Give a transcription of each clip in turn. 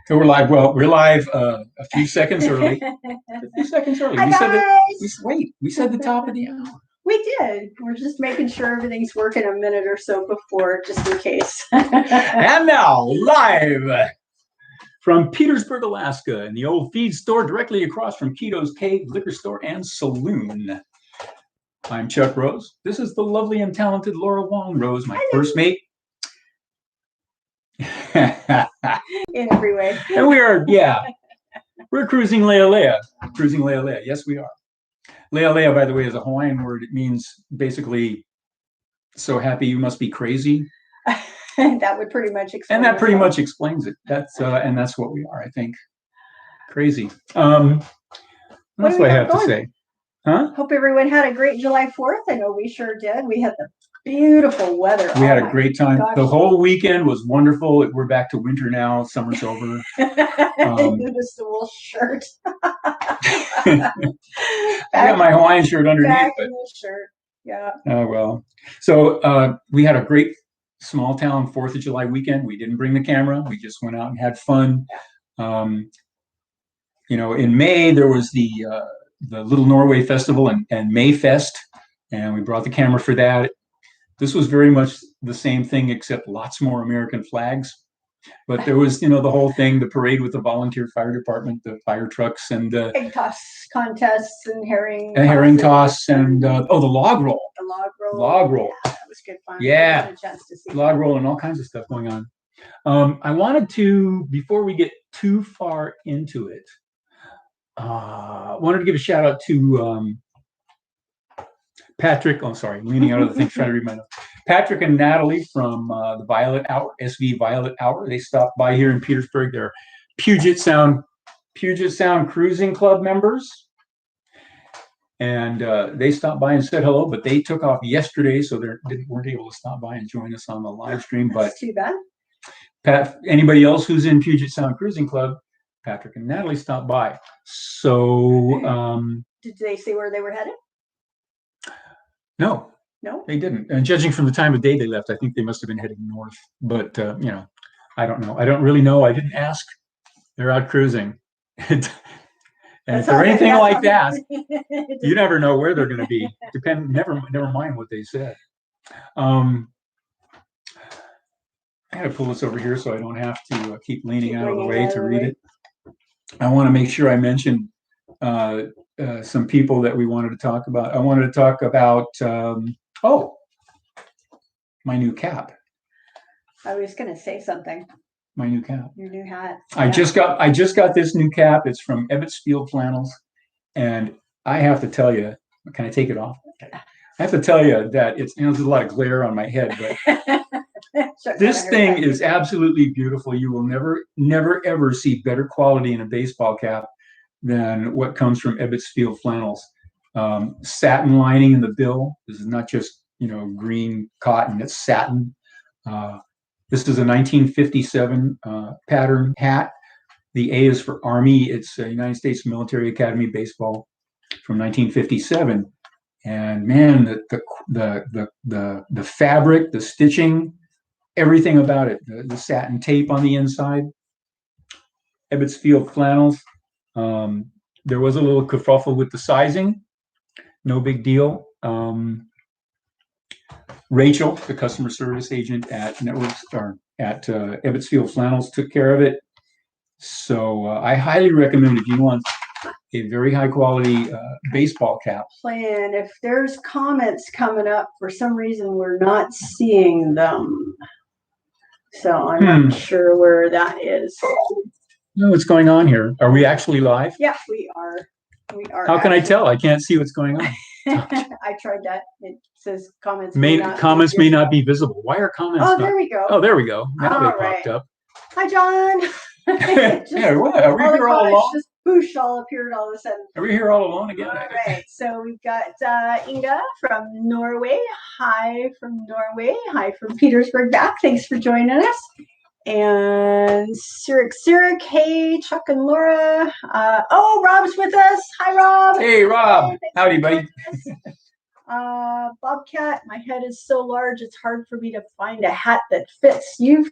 So we're live. Well, we're live a few seconds early. A few seconds early. Hi, guys. We said the top of the hour. We did. We're just making sure everything's working a minute or so before, just in case. And now, live from Petersburg, Alaska, in the old feed store directly across from Keto's Cave Liquor Store and Saloon. I'm Chuck Rose. This is the lovely and talented Laura Wong Rose, my first mate. In every way. And we're cruising LealeaLIVE. Cruising LealeaLIVE. Yes, we are. LealeaLIVE, by the way, is a Hawaiian word. It means basically, so happy you must be crazy. That would pretty much explain. And that pretty much explains it. That's and that's what we are, I think. Crazy. What else do I have to say? Huh? Hope everyone had a great July 4th. I know we sure did. We had the beautiful weather. We had a great time. Gosh. The whole weekend was wonderful. We're back to winter now. Summer's over. The wool shirt. I got my Hawaiian shirt underneath. Back in the shirt. Yeah. Oh, well. So we had a great small town 4th of July weekend. We didn't bring the camera. We just went out and had fun. In May, there was the Little Norway Festival and Mayfest, and we brought the camera for that. This was very much the same thing, except lots more American flags. But there was, the whole thing, the parade with the volunteer fire department, the fire trucks, and egg toss contests and herring toss, and the log roll. The log roll. Log roll. Yeah, that was good fun. Yeah. A chance to see log roll and all kinds of stuff going on. I wanted to, before we get too far into it, wanted to give a shout out to Patrick. Oh, sorry, I'm leaning out of the thing trying to read my notes. Patrick and Natalie from the Violet Hour, SV Violet Hour. They stopped by here in Petersburg. They're Puget Sound Cruising Club members, and they stopped by and said hello. But they took off yesterday, so they weren't able to stop by and join us on the live stream. But that's too bad. Pat, anybody else who's in Puget Sound Cruising Club, Patrick and Natalie stopped by. So, did they say where they were headed? No, they didn't. And judging from the time of day they left, I think they must have been heading north. But I don't know. I don't really know. I didn't ask. They're out cruising, and if they're anything like that, you never know where they're going to be. Never mind what they said. I got to pull this over here so I don't have to keep leaning out of the way to read it. I want to make sure I mention some people that we wanted to talk about. I wanted to talk about my new cap. I was going to say something. My new cap. Your new hat. I just got this new cap. It's from Ebbets Field Flannels, and I have to tell you, can I take it off? I have to tell you that it's there's a lot of glare on my head, but this thing is absolutely beautiful. You will never ever see better quality in a baseball cap than what comes from Ebbets Field Flannels. Satin lining in the bill. This is not just green cotton. It's satin. This is a 1957 pattern hat. The A is for Army. It's a United States Military Academy baseball from 1957. And man, the fabric, the stitching, everything about it. The satin tape on the inside. Ebbets Field Flannels. There was a little kerfuffle with the sizing. No big deal. Rachel, the customer service agent at Ebbets Field Flannels, took care of it. So I highly recommend, if you want a very high quality baseball cap. And if there's comments coming up, for some reason we're not seeing them. So I'm not sure where that is. No, what's going on here? Are we actually live? Yeah, we are. We are. How can I tell? I can't see what's going on. I tried that. It says comments may not be visible. Why are comments? There we go. Oh, there we go. Now they popped up. Hi, John. Are we here all alone? Just whoosh, all appeared all of a sudden. Are we here all alone again? All right. So we've got Inga from Norway. Hi from Norway. Hi from Petersburg back. Thanks for joining us. And Sirik, hey, Chuck and Laura. Rob's with us. Hi, Rob. Hey, Rob. Hey, howdy, buddy. Bobcat, my head is so large, it's hard for me to find a hat that fits. You've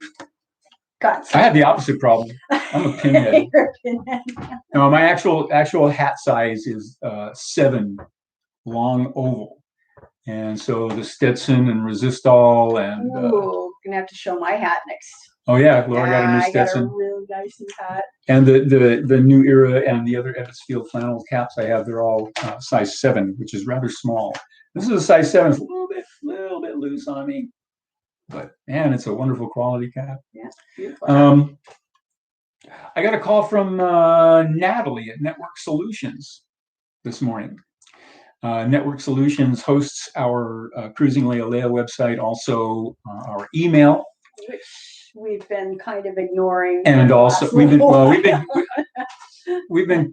got I had the opposite problem. I'm a pinhead. You're a pinhead. No, my actual hat size is 7 long oval. And so the Stetson and Resistol and Ooh, gonna have to show my hat next. oh yeah, Laura got a new I got a Stetson. really nice new hat. And the New Era and the other Evansfield flannel caps I have, they're all size 7, which is rather small. This is a size 7, it's a little bit loose on me, but man, it's a wonderful quality cap. Yeah, beautiful. I got a call from Natalie at Network Solutions this morning. Network Solutions hosts our Cruising LealeaLIVE website, also our email, which we've been kind of ignoring. And also we've been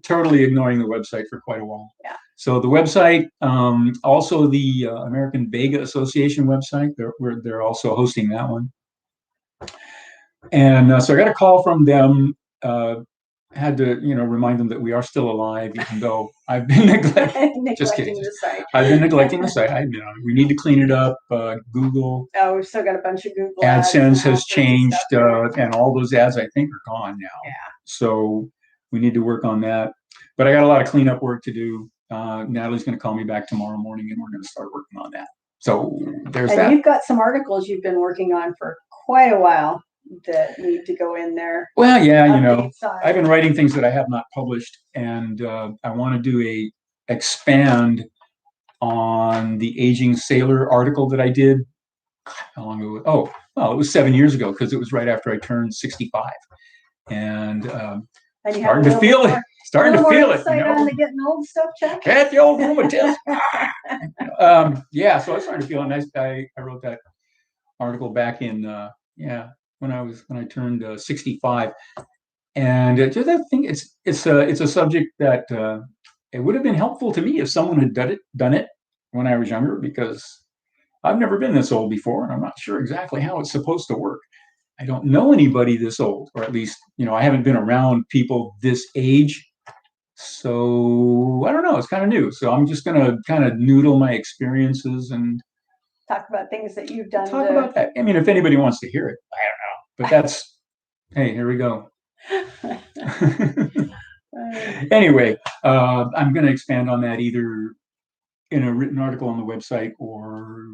totally ignoring the website for quite a while. Yeah. So the website, also the American Vega Association website, they're also hosting that one. And so I got a call from them. Had to, remind them that we are still alive, even though I've been neglecting. Just kidding. The site. I've been neglecting the site. We need to clean it up. Google. Oh, we've still got a bunch of Google AdSense has changed, and all those ads I think are gone now. Yeah. So we need to work on that. But I got a lot of cleanup work to do. Natalie's going to call me back tomorrow morning, and we're going to start working on that. So there's that. And you've got some articles you've been working on for quite a while that need to go in there. Well, yeah, I've been writing things that I have not published, and I want to expand on the aging sailor article that I did. How long ago? Oh, well, it was 7 years ago, because it was right after I turned 65, and starting to feel it. On the getting old stuff, Chuck. Get the old rheumatism. Yeah, so I was starting to feel nice. I wrote that article back in when I turned 65, and I think it's a subject that it would have been helpful to me if someone had done it when I was younger, because I've never been this old before, and I'm not sure exactly how it's supposed to work. I don't know anybody this old, or at least I haven't been around people this age, so I don't know. It's kind of new, so I'm just gonna kind of noodle my experiences and talk about things that you've done. Talk about that. I mean, if anybody wants to hear it, I don't know. But that's, hey, here we go. Anyway, I'm going to expand on that either in a written article on the website or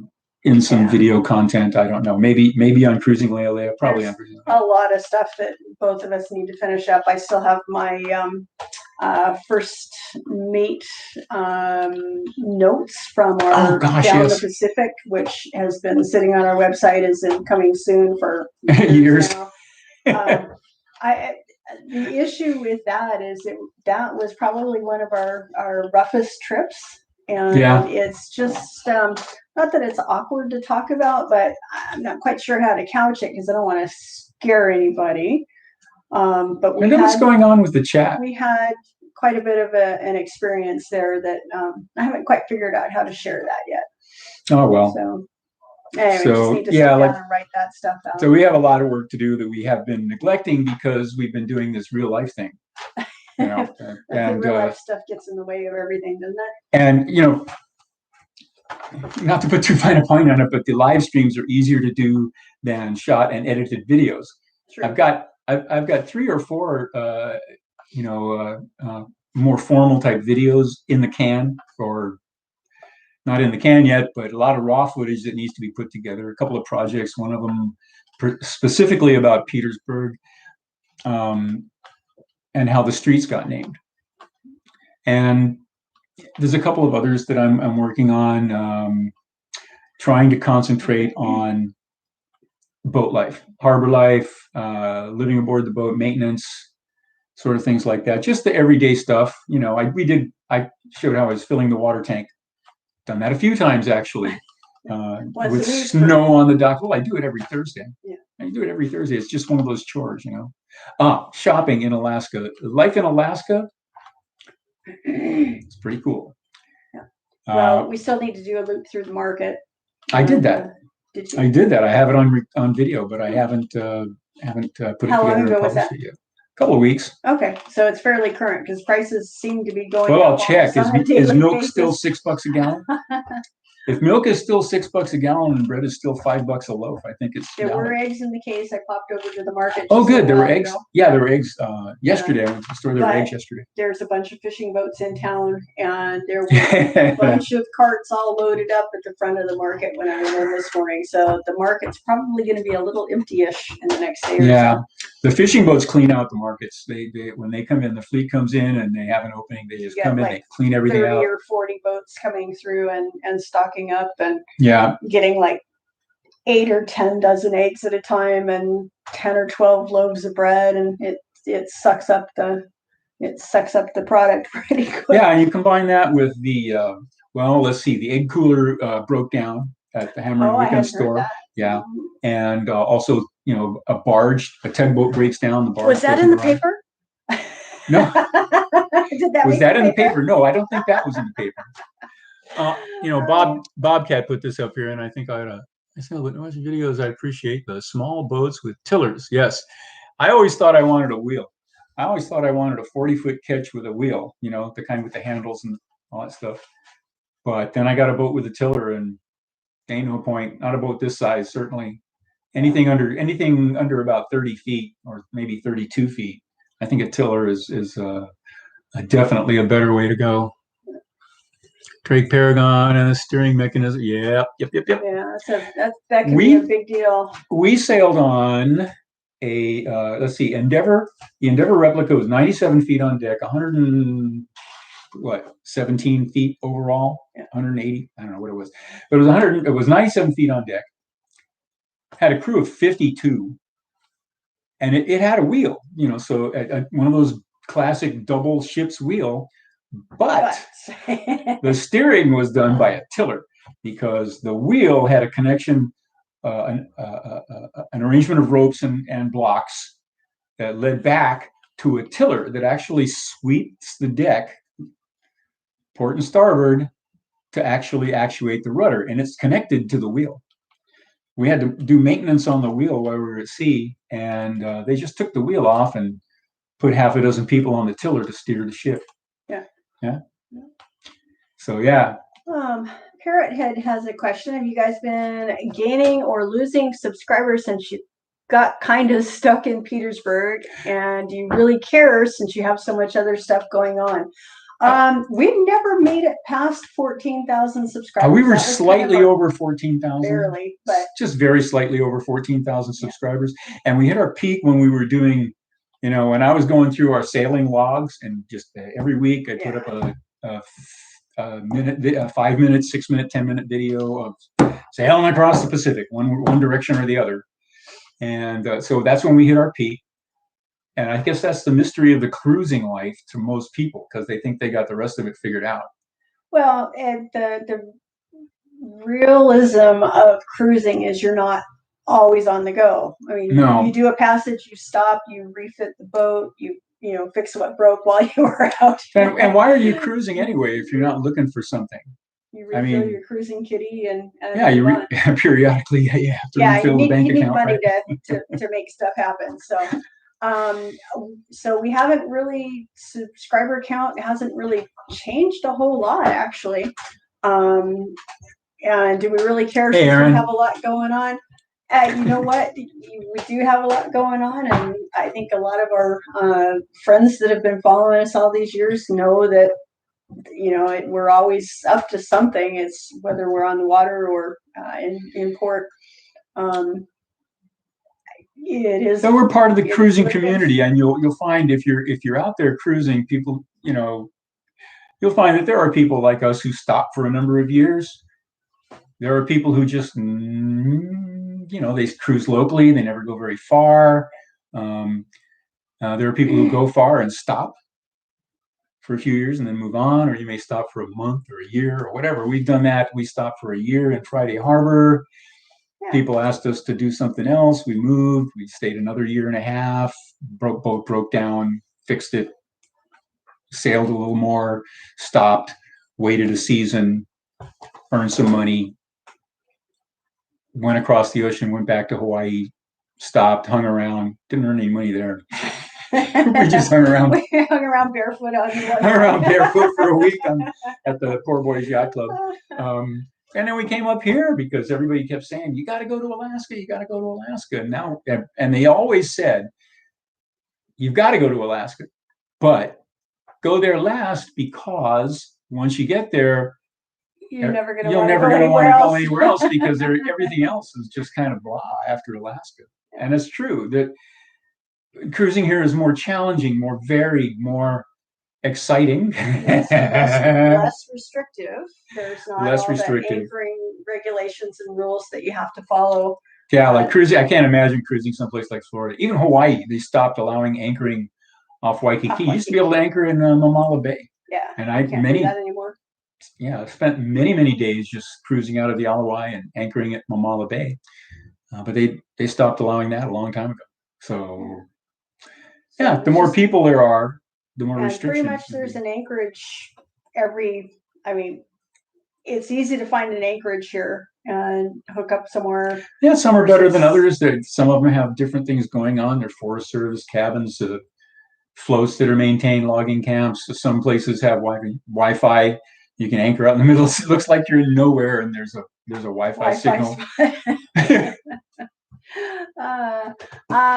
in some video content. I don't know. Maybe on Cruising LealeaLIVE, probably on Cruising LealeaLIVE. A lot of stuff that both of us need to finish up. I still have my first mate notes from our down the Pacific, which has been sitting on our website, is coming soon for years now. The issue with that is that was probably one of our roughest trips, and it's just not that it's awkward to talk about, but I'm not quite sure how to couch it because I don't want to scare anybody. But what's going on with the chat? We had quite a bit of an experience there that I haven't quite figured out how to share that yet. Oh well. So anyway, just need to sit down and write that stuff out. So we have a lot of work to do that we have been neglecting because we've been doing this real life thing. And the real life stuff gets in the way of everything, doesn't it? And not to put too fine a point on it, but the live streams are easier to do than shot and edited videos. True. I've got 3 or 4 more formal type videos in the can, or not in the can yet, but a lot of raw footage that needs to be put together. A couple of projects, one of them specifically about Petersburg, and how the streets got named. And there's a couple of others that I'm working on, trying to concentrate on boat life, harbor life, living aboard the boat, maintenance, sort of things like that. Just the everyday stuff. I showed how I was filling the water tank. Done that a few times actually, with snow on the dock. Well, I do it every Thursday. Yeah. I do it every Thursday. It's just one of those chores, shopping in Alaska. Life in Alaska, it's pretty cool. Yeah. Well, we still need to do a loop through the market. I did that. Did you? I did that. I have it on video, but I haven't put it together. How long ago was that? Yet. A couple of weeks. Okay, so it's fairly current because prices seem to be going. Well, I'll check. Is milk still $6 a gallon? If milk is still $6 a gallon and bread is still $5 a loaf, I think it's There were valid. eggs in the case. I popped over to the market. Oh, just a good. There were while eggs. ago. Yeah, there were eggs yesterday. I went to the store. There were But eggs yesterday. There's a bunch of fishing boats in town, and there were a bunch of carts all loaded up at the front of the market when I went in this morning. So the market's probably going to be a little empty-ish in the next day or so. The fishing boats clean out the markets. They when they come in, the fleet comes in and they have an opening. They just come in, they clean everything 30 out. or 40 boats coming through and stocking up and Yeah, getting like 8 or 10 dozen eggs at a time and 10 or 12 loaves of bread, and it sucks up the product pretty quick. yeah, and you combine that with the well, let's see, the egg cooler broke down at the Hammer and Weekend store. Yeah, and also, you know, a tugboat breaks down. The barge was that in the paper? No. Did that was that in the paper? No, I don't think that was in the paper. You know, Bobcat put this up here, and I think I said, watching videos, I appreciate the small boats with tillers. Yes, I always thought I wanted a wheel. I always thought I wanted a 40-foot catch with a wheel, you know, the kind with the handles and all that stuff. But then I got a boat with a tiller, and ain't no point. Not a boat this size, certainly. Anything under about 30 feet or maybe 32 feet, I think a tiller is definitely a better way to go. Drake Paragon and a steering mechanism. Yep. Yeah, that can be a big deal. We sailed on a let's see, Endeavor. The Endeavor replica was 97 feet on deck, 17 feet overall, 180. I don't know what it was, but it was 100. It was 97 feet on deck. Had a crew of 52, and it had a wheel, you know, so one of those classic double ship's wheel. But the steering was done by a tiller because the wheel had a connection, an arrangement of ropes and blocks that led back to a tiller that actually sweeps the deck, port and starboard, to actually actuate the rudder, and it's connected to the wheel. We had to do maintenance on the wheel while we were at sea, and they just took the wheel off and put half a dozen people on the tiller to steer the ship. Yeah. So yeah. Parrothead has a question. Have you guys been gaining or losing subscribers since you got kind of stuck in Petersburg? And do you really care since you have so much other stuff going on? We've never made it past 14,000 subscribers. We were slightly over 14,000. Barely, but just very slightly over 14,000 subscribers. And we hit our peak when we were doing, you know, when I was going through our sailing logs, and just every week I put up a 5-minute, 6-minute, 10-minute video of sailing across the Pacific, one direction or the other. And so that's when we hit our peak. And I guess that's the mystery of the cruising life to most people, because they think they got the rest of it figured out. Well, and the realism of cruising is you're not always on the go. I mean, you do a passage, you stop, you refit the boat, you fix what broke while you were out. And why are you cruising anyway if you're not looking for something? You refill your cruising kitty and periodically you have to refill the bank account. You need money to make stuff happen. So we haven't really, subscriber count hasn't really changed a whole lot, actually. And do we really care since we have a lot going on? You know what? We do have a lot going on, and I think a lot of our friends that have been following us all these years know that, you know, we're always up to something. It's whether we're on the water or in port. It is. So we're part of the cruising community, and you'll find if you're out there cruising, people, you know, you'll find that there are people like us who stop for a number of years. There are people who just, you know, they cruise locally. They never go very far. There are people who go far and stop for a few years and then move on, or you may stop for a month or a year or whatever. We've done that. We stopped for a year in Friday Harbor. Yeah. People asked us to do something else. We moved. We stayed another year and a half. Boat broke down, fixed it, sailed a little more, stopped, waited a season, earned some money, went across the ocean, went back to Hawaii, stopped, hung around, didn't earn any money there. We just hung around. We hung around barefoot on the hung around barefoot for a week at the Poor Boys Yacht Club. And then we came up here because everybody kept saying, you got to go to Alaska. You got to go to Alaska. And now, and they always said, you've got to go to Alaska, but go there last, because once you get there, You're never going to you'll want to never go going to want anywhere to go else. anywhere else, because everything else is just kind of blah after Alaska. And it's true that cruising here is more challenging, more varied, more exciting. Yes, less restrictive. There's not Less all restrictive. the anchoring regulations and rules that you have to follow. Yeah, like cruising. I can't imagine cruising someplace like Florida. Even Hawaii, they stopped allowing anchoring off Waikiki. You used to be able to anchor in Mamala Bay. Yeah, and I can't do that anymore. Yeah, I've spent many days just cruising out of the Alawai and anchoring at Mamala Bay. But they stopped allowing that a long time ago. So yeah, the more people there are, the more restrictions. Pretty much there's an anchorage I mean, it's easy to find an anchorage here and hook up somewhere. Yeah, some are better than others. Some of them have different things going on. There's Forest Service cabins, floats that are maintained, logging camps. Some places have Wi-Fi. You can anchor out in the middle. It looks like you're in nowhere, and there's a Wi-Fi signal.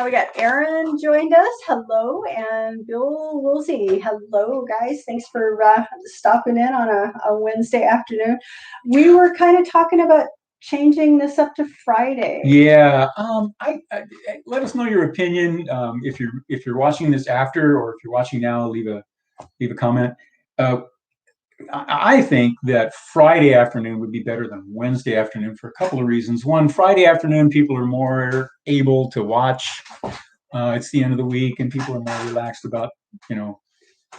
We got Aaron joined us. Hello, and Bill Woolsey. Hello, guys. Thanks for stopping in on a Wednesday afternoon. We were kind of talking about changing this up to Friday. Yeah. I let us know your opinion. If you're watching this after, or if you're watching now, leave a comment. I think that Friday afternoon would be better than Wednesday afternoon for a couple of reasons. One, Friday afternoon, people are more able to watch. It's the end of the week, and people are more relaxed about,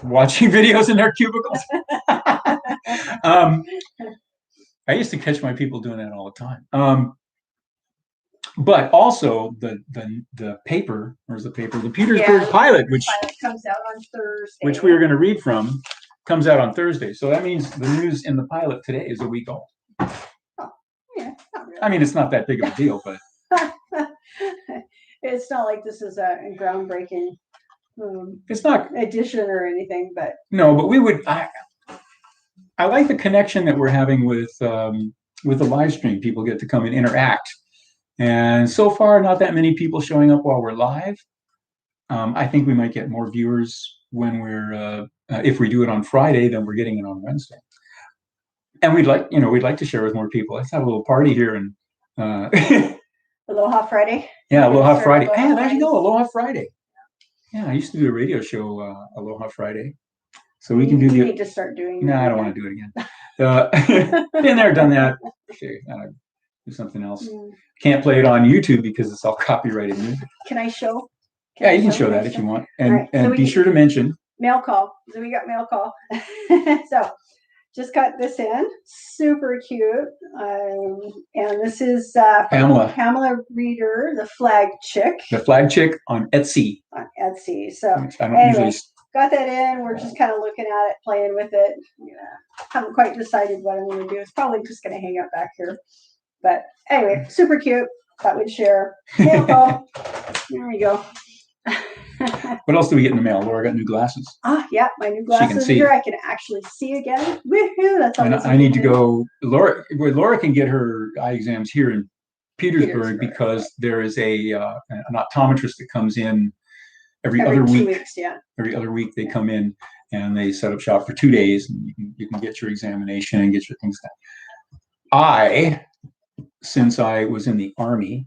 watching videos in their cubicles. I used to catch my people doing that all the time. But also the paper, the Petersburg Pilot, which comes out on Thursday, which we are going to read from, comes out on Thursday. So that means the news in the Pilot today is a week old. Oh, yeah, not really. I mean, it's not that big of a deal, but it's not like this is a groundbreaking it's not edition or anything. But no, but we would. I like the connection that we're having with the live stream. People get to come and interact, and so far, not that many people showing up while we're live. I think we might get more viewers when we're if we do it on Friday than we're getting it on Wednesday. And we'd like to share with more people. Let's have a little party here and Aloha Friday. Yeah, Aloha Friday. There you go, Aloha Friday. Yeah, I used to do a radio show, Aloha Friday. So we can do You need to start doing. No, I don't want to do it again. Been there, done that. Okay, do something else. Can't play it on YouTube because it's all copyrighted music. Can I show? Yeah, you can show that if you want. And right, and be sure to mention mail call. So we got mail call. So just got this in. Super cute. And this is Pamela Reeder, the flag chick. The flag chick on Etsy. On Etsy. So anyway, got that in. We're just kind of looking at it, playing with it. Haven't quite decided what I'm going to do. It's probably just going to hang out back here. But anyway, super cute. Thought we'd share. Mail call. There we go. What else do we get in the mail? Laura got new glasses. Yeah, my new glasses here. I can actually see again. Woohoo! That's and I need to go. Laura can get her eye exams here in Petersburg because there is an optometrist that comes in every other week. 2 weeks, yeah. Every other week they come in and they set up shop for 2 days, and you can get your examination and get your things done. Since I was in the Army,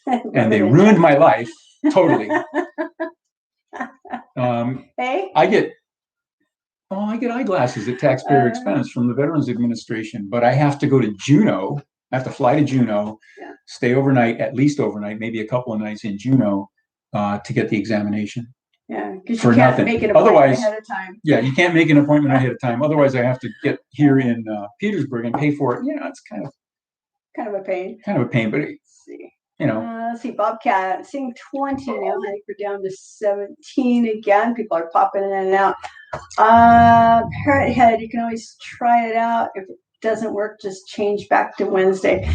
and they ruined my life totally. Hey? I get eyeglasses at taxpayer expense from the Veterans Administration, but I have to go to Juneau. I have to fly to Juneau, stay overnight, at least overnight, maybe a couple of nights in Juneau, to get the examination. Yeah, because you can't make an appointment ahead of time. Yeah, you can't make an appointment ahead of time. Otherwise, I have to get here in Petersburg and pay for it. It's kind of a pain. Kind of a pain, but let's see. Let's see, Bobcat, seeing 20 now. I think we're down to 17 again. People are popping in and out. Parrot Head, you can always try it out. If it doesn't work, just change back to Wednesday.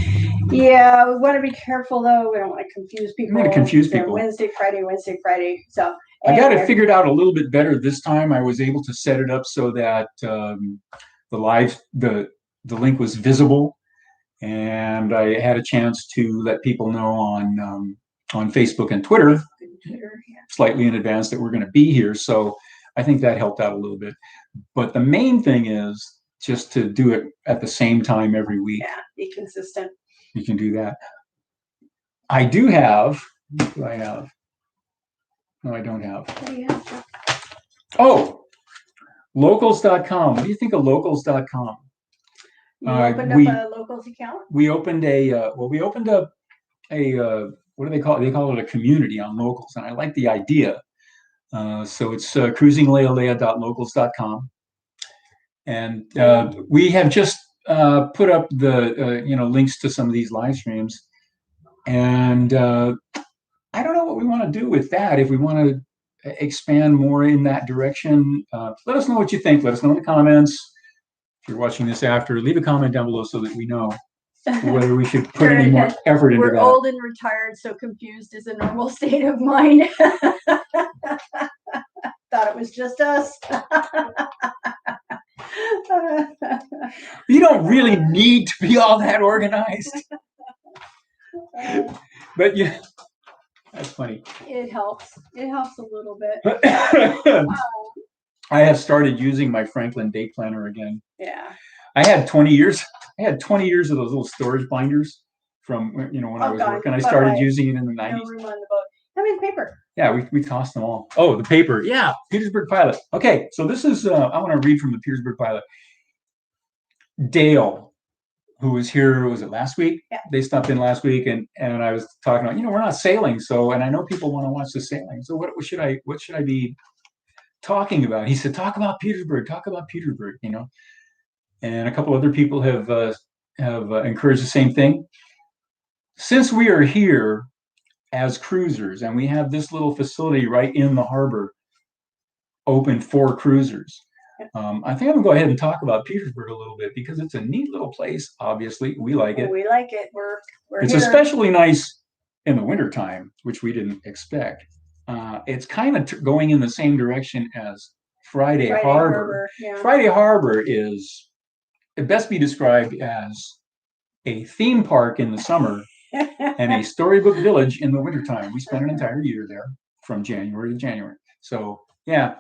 Yeah, we want to be careful though. We don't want to confuse people. I'm going to confuse people. Wednesday, Friday. So I got it figured out a little bit better this time. I was able to set it up so that the the link was visible, and I had a chance to let people know on Facebook and Twitter slightly in advance that we're going to be here. So I think that helped out a little bit. But the main thing is just to do it at the same time every week. Yeah, be consistent. You can do that. I do have. What do I have? No, I don't have. What do you have? Oh, locals.com. What do you think of locals.com? You opened up a locals account? We opened we opened up what do they call it? They call it a community on locals, and I like the idea. So it's cruisinglea.locals.com, and we have just put up the links to some of these live streams, and I don't know what we want to do with that. If we want to expand more in that direction, let us know what you think. Let us know in the comments. If you're watching this after, leave a comment down below so that we know whether we should put any more effort into that. We're old and retired, so confused is a normal state of mind. Thought it was just us. You don't really need to be all that organized. But yeah, that's funny. It helps. It helps a little bit. I have started using my Franklin date planner again. Yeah. I had 20 years. I had 20 years of those little storage binders from when I was working. I started using it in the 90s. No room on the boat. How many paper? Yeah, we tossed them all. Oh, the paper. Yeah, Petersburg Pilot. Okay, so this is I want to read from the Petersburg Pilot. Dale, who was here, was it last week? Yeah. They stopped in last week, and I was talking about, we're not sailing, so, and I know people want to watch the sailing. So what should I be talking about? He said, talk about Petersburg, and a couple other people have encouraged the same thing. Since we are here as cruisers and we have this little facility right in the harbor open for cruisers, I think I'm gonna go ahead and talk about Petersburg a little bit because it's a neat little place. Obviously, we like it. We like it. It's here. Especially nice in the wintertime, which we didn't expect. It's kind of going in the same direction as Friday Harbor. Yeah. Friday Harbor is, it best be described as a theme park in the summer and a storybook village in the wintertime. We spent an entire year there from January to January. So yeah,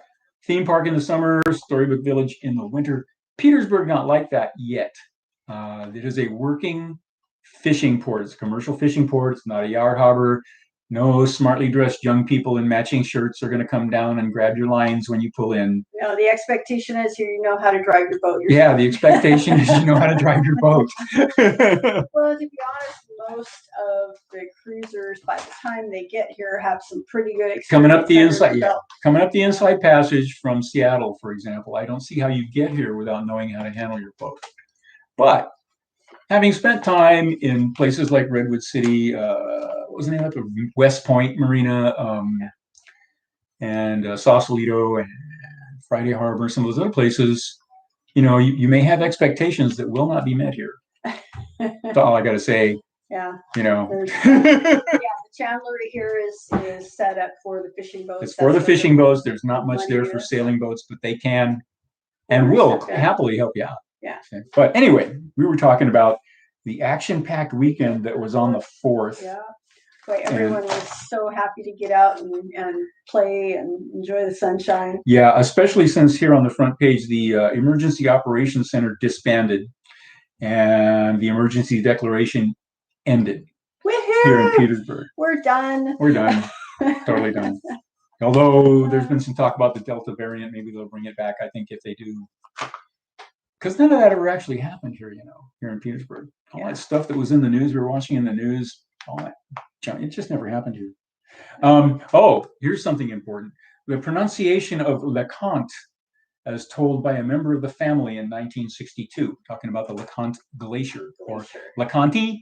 theme park in the summer, storybook village in the winter. Petersburg not like that yet. It is a working fishing port. It's a commercial fishing port. It's not a yard harbor. No smartly dressed young people in matching shirts are going to come down and grab your lines when you pull in. No, the expectation is you know how to drive your boat yourself. Yeah, the expectation is you know how to drive your boat. Well, to be honest, most of the cruisers, by the time they get here, have some pretty good experience. Coming up the inside passage from Seattle, for example, I don't see how you get here without knowing how to handle your boat. But having spent time in places like Redwood City, what was the name of it? West Point Marina, and Sausalito and Friday Harbor, some of those other places, you may have expectations that will not be met here. That's all I got to say. Yeah. The Chandler here is set up for the fishing boats. It's for the fishing boats. There's not much there for sailing boats, but they can and will happily help you out. Yeah. Okay. But anyway, we were talking about the action-packed weekend that was on the 4th. Yeah. Boy, everyone was so happy to get out and play and enjoy the sunshine. Yeah, especially since here on the front page, the Emergency Operations Center disbanded and the emergency declaration ended. Woohoo! Here in Petersburg. We're done. We're done. Totally done. Although there's been some talk about the Delta variant, maybe they'll bring it back. I think if they do. Because none of that ever actually happened here, here in Petersburg. All that stuff that was in the news, we were watching in the news, all that junk, it just never happened here. Here's something important. The pronunciation of LeConte, as told by a member of the family in 1962, talking about the LeConte Glacier, or LeConte,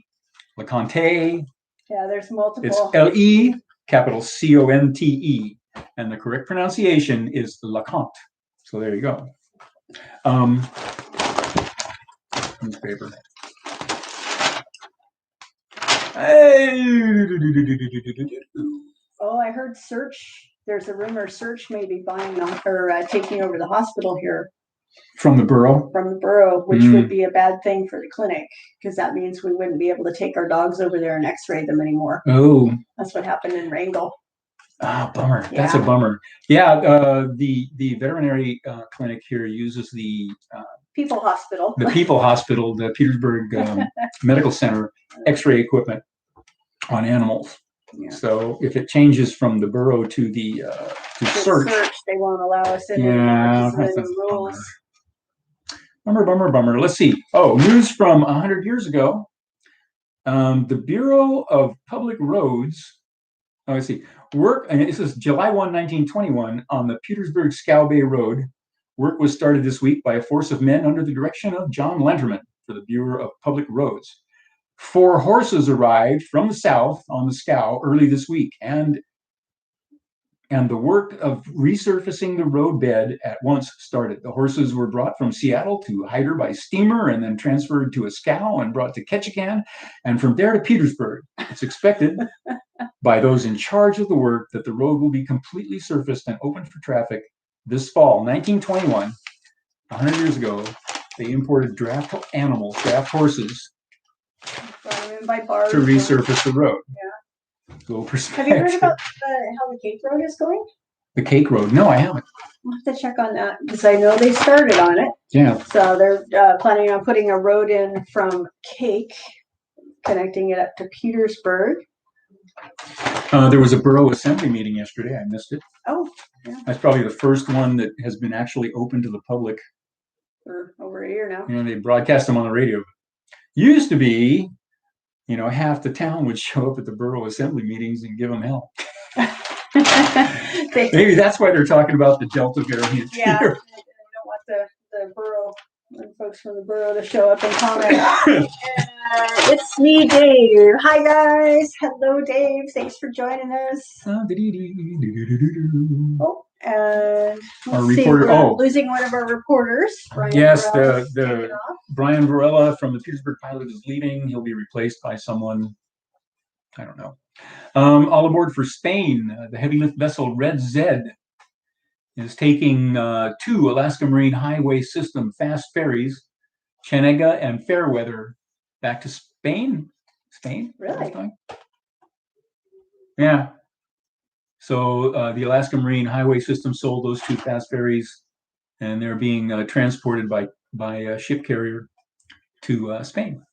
LeConte. Yeah, there's multiple. It's L-E, capital C-O-N-T-E, and the correct pronunciation is LeConte. So there you go. Newspaper. Oh, I heard Search. There's a rumor Search may be buying or taking over the hospital here. From the borough? From the borough, which would be a bad thing for the clinic because that means we wouldn't be able to take our dogs over there and x-ray them anymore. Oh. That's what happened in Wrangell. Ah, bummer. Yeah. That's a bummer. Yeah, the veterinary clinic here uses the People Hospital. The People Hospital, the Petersburg Medical Center x-ray equipment on animals. Yeah. So if it changes from the borough to the search, they won't allow us in. Yeah, that's the rules. Bummer. Let's see. Oh, news from 100 years ago. The Bureau of Public Roads. Oh, let's see. And this is July 1, 1921, on the Petersburg Scow Bay Road. Work was started this week by a force of men under the direction of John Lenterman for the Bureau of Public Roads. 4 horses arrived from the south on the scow early this week, and the work of resurfacing the roadbed at once started. The horses were brought from Seattle to Hyder by steamer and then transferred to a scow and brought to Ketchikan, and from there to Petersburg. It's expected by those in charge of the work that the road will be completely surfaced and open for traffic this fall. 1921, 100 years ago, they imported draft horses to resurface the road. Yeah. Little perspective. Have you heard about how the Cake Road is going? The Cake Road? No, I haven't. I'll have to check on that because I know they started on it. Yeah. So they're planning on putting a road in from Cake, connecting it up to Petersburg. There was a borough assembly meeting yesterday. I missed it. Oh, yeah. That's probably the first one that has been actually open to the public. For over a year now. You know, they broadcast them on the radio. Used to be, half the town would show up at the borough assembly meetings and give them hell. Maybe that's why they're talking about the Delta variant. Yeah, here. they don't want the borough, the folks from the borough to show up and comment. It's me, Dave. Hi, guys. Hello, Dave. Thanks for joining us. Oh, and our reporter. Losing one of our reporters. Brian yes, Varela the Brian Varela from the Petersburg Pilot is leaving. He'll be replaced by someone. I don't know. All aboard for Spain. The heavy lift vessel Red Zed is taking 2 Alaska Marine Highway System fast ferries, Chenega and Fairweather, back to Spain. Spain? Really? Yeah. So the Alaska Marine Highway System sold those 2 fast ferries, and they're being transported by a ship carrier to Spain.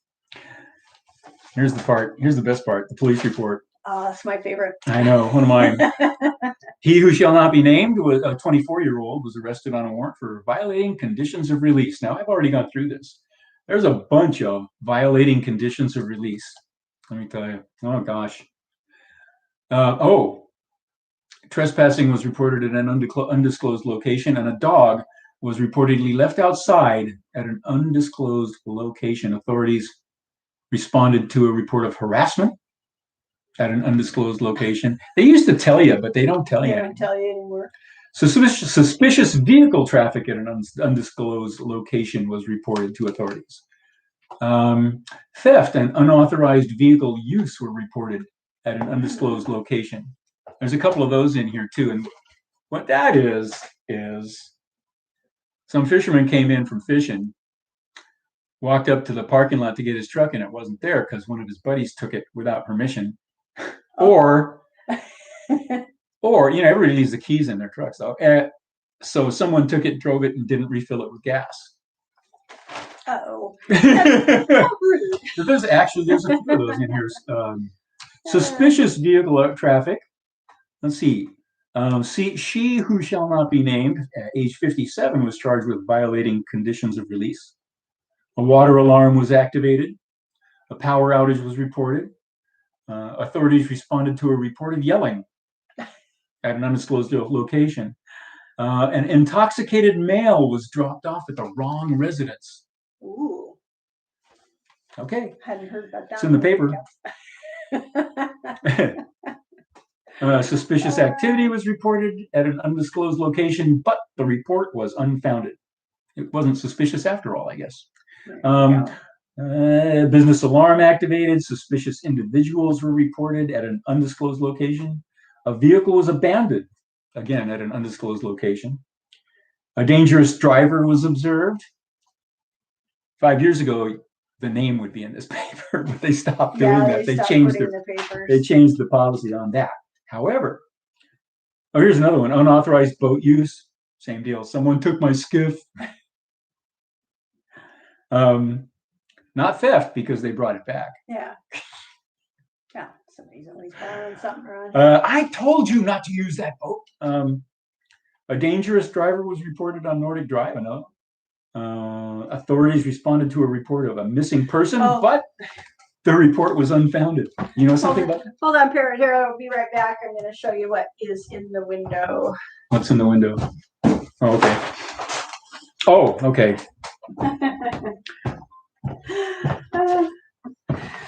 Here's the best part, the police report. That's my favorite. I know, one of mine. He who shall not be named, was a 24-year-old, was arrested on a warrant for violating conditions of release. Now, I've already gone through this. There's a bunch of violating conditions of release. Let me tell you. Oh, gosh. Trespassing was reported at an undisclosed location, and a dog was reportedly left outside at an undisclosed location. Authorities responded to a report of harassment at an undisclosed location. They used to tell you, but they don't tell you. They don't tell you anymore. Suspicious vehicle traffic at an undisclosed location was reported to authorities. Theft and unauthorized vehicle use were reported at an undisclosed location. There's a couple of those in here too. And what that is some fisherman came in from fishing, walked up to the parking lot to get his truck, and it wasn't there because one of his buddies took it without permission. Or everybody leaves the keys in their truck. So someone took it, drove it, and didn't refill it with gas. Uh-oh. There's a few of those in here. Suspicious vehicle traffic. Let's see. She who shall not be named, age 57, was charged with violating conditions of release. A water alarm was activated. A power outage was reported. Authorities responded to a report of yelling at an undisclosed location. An intoxicated male was dropped off at the wrong residence. Ooh. Okay. Hadn't heard about that. It's in the paper. Suspicious activity was reported at an undisclosed location, but the report was unfounded. It wasn't suspicious after all, I guess. Business alarm activated. Suspicious individuals were reported at an undisclosed location. A vehicle was abandoned, again, at an undisclosed location. A dangerous driver was observed. 5 years ago, the name would be in this paper, but they stopped doing that. They changed the policy on that. However, here's another one: unauthorized boat use. Same deal. Someone took my skiff. Not theft because they brought it back. Yeah. Yeah. Somebody's always borrowing something around. I told you not to use that boat. A dangerous driver was reported on Nordic Drive. I know. Authorities responded to a report of a missing person, but the report was unfounded. You know something about that? Hold on, Parrot. Here, I'll be right back. I'm going to show you what is in the window. What's in the window? Oh, okay. Oh, okay.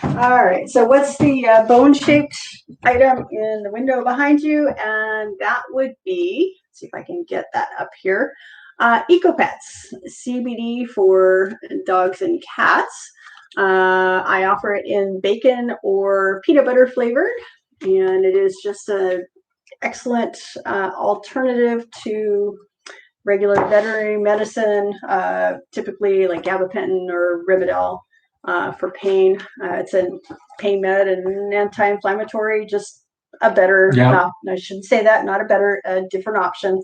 All right. So what's the bone-shaped item in the window behind you? And that would be, let's see if I can get that up here. EcoPets, CBD for dogs and cats. I offer it in bacon or peanut butter flavored, and it is just an excellent alternative to regular veterinary medicine, typically like gabapentin or Ribadoil for pain. It's a pain med and an anti-inflammatory, just a better, I shouldn't say that, not a better, a different option.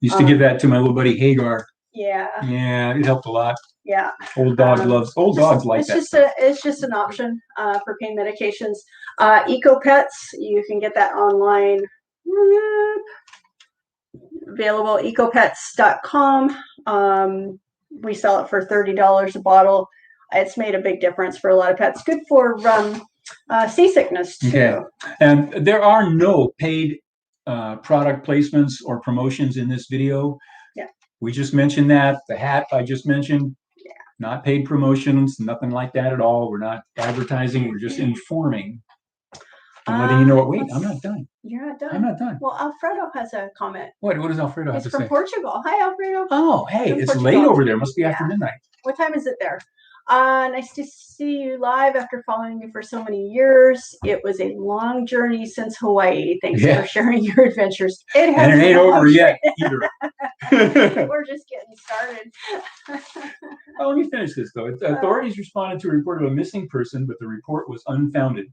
Used to give that to my little buddy Hagar. Yeah. Yeah, it helped a lot. Yeah. Old dogs like that. It's just an option for pain medications. EcoPets, you can get that online. Available ecopets.com. We sell it for $30 a bottle. It's made a big difference for a lot of pets. Good for seasickness too. Okay. And there are no paid product placements or promotions in this video. Yeah. We just mentioned that. The hat I just mentioned. Yeah. Not paid promotions, nothing like that at all. We're not advertising. We're just informing. And letting you know what. Wait, I'm not done. You're not done. I'm not done. Well, Alfredo has a comment. What does Alfredo have to say? It's from Portugal. Hi, Alfredo. Oh, hey, it's late over there. Must be after midnight. What time is it there? Nice to see you live after following me for so many years. It was a long journey since Hawaii. Thanks for sharing your adventures. It ain't over yet either. We're just getting started. Oh, let me finish this though. Authorities responded to a report of a missing person, but the report was unfounded.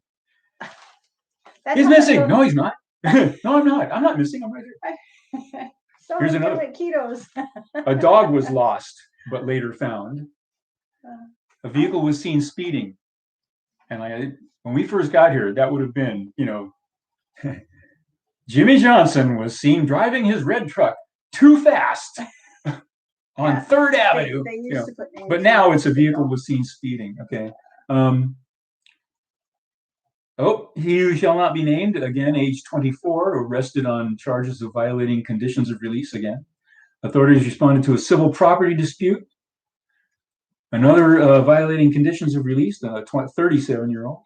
He's missing. No, he's not. No, I'm not. I'm not missing. I'm right here. Here's another. Ketos. A dog was lost, but later found. A vehicle was seen speeding, and when we first got here, that would have been, Jimmy Johnson was seen driving his red truck too fast on 3rd Avenue. They used to put names, but now it's a vehicle was seen speeding. Okay. He who shall not be named, again, age 24, arrested on charges of violating conditions of release again. Authorities responded to a civil property dispute. Another violating conditions of release, a 37-year-old.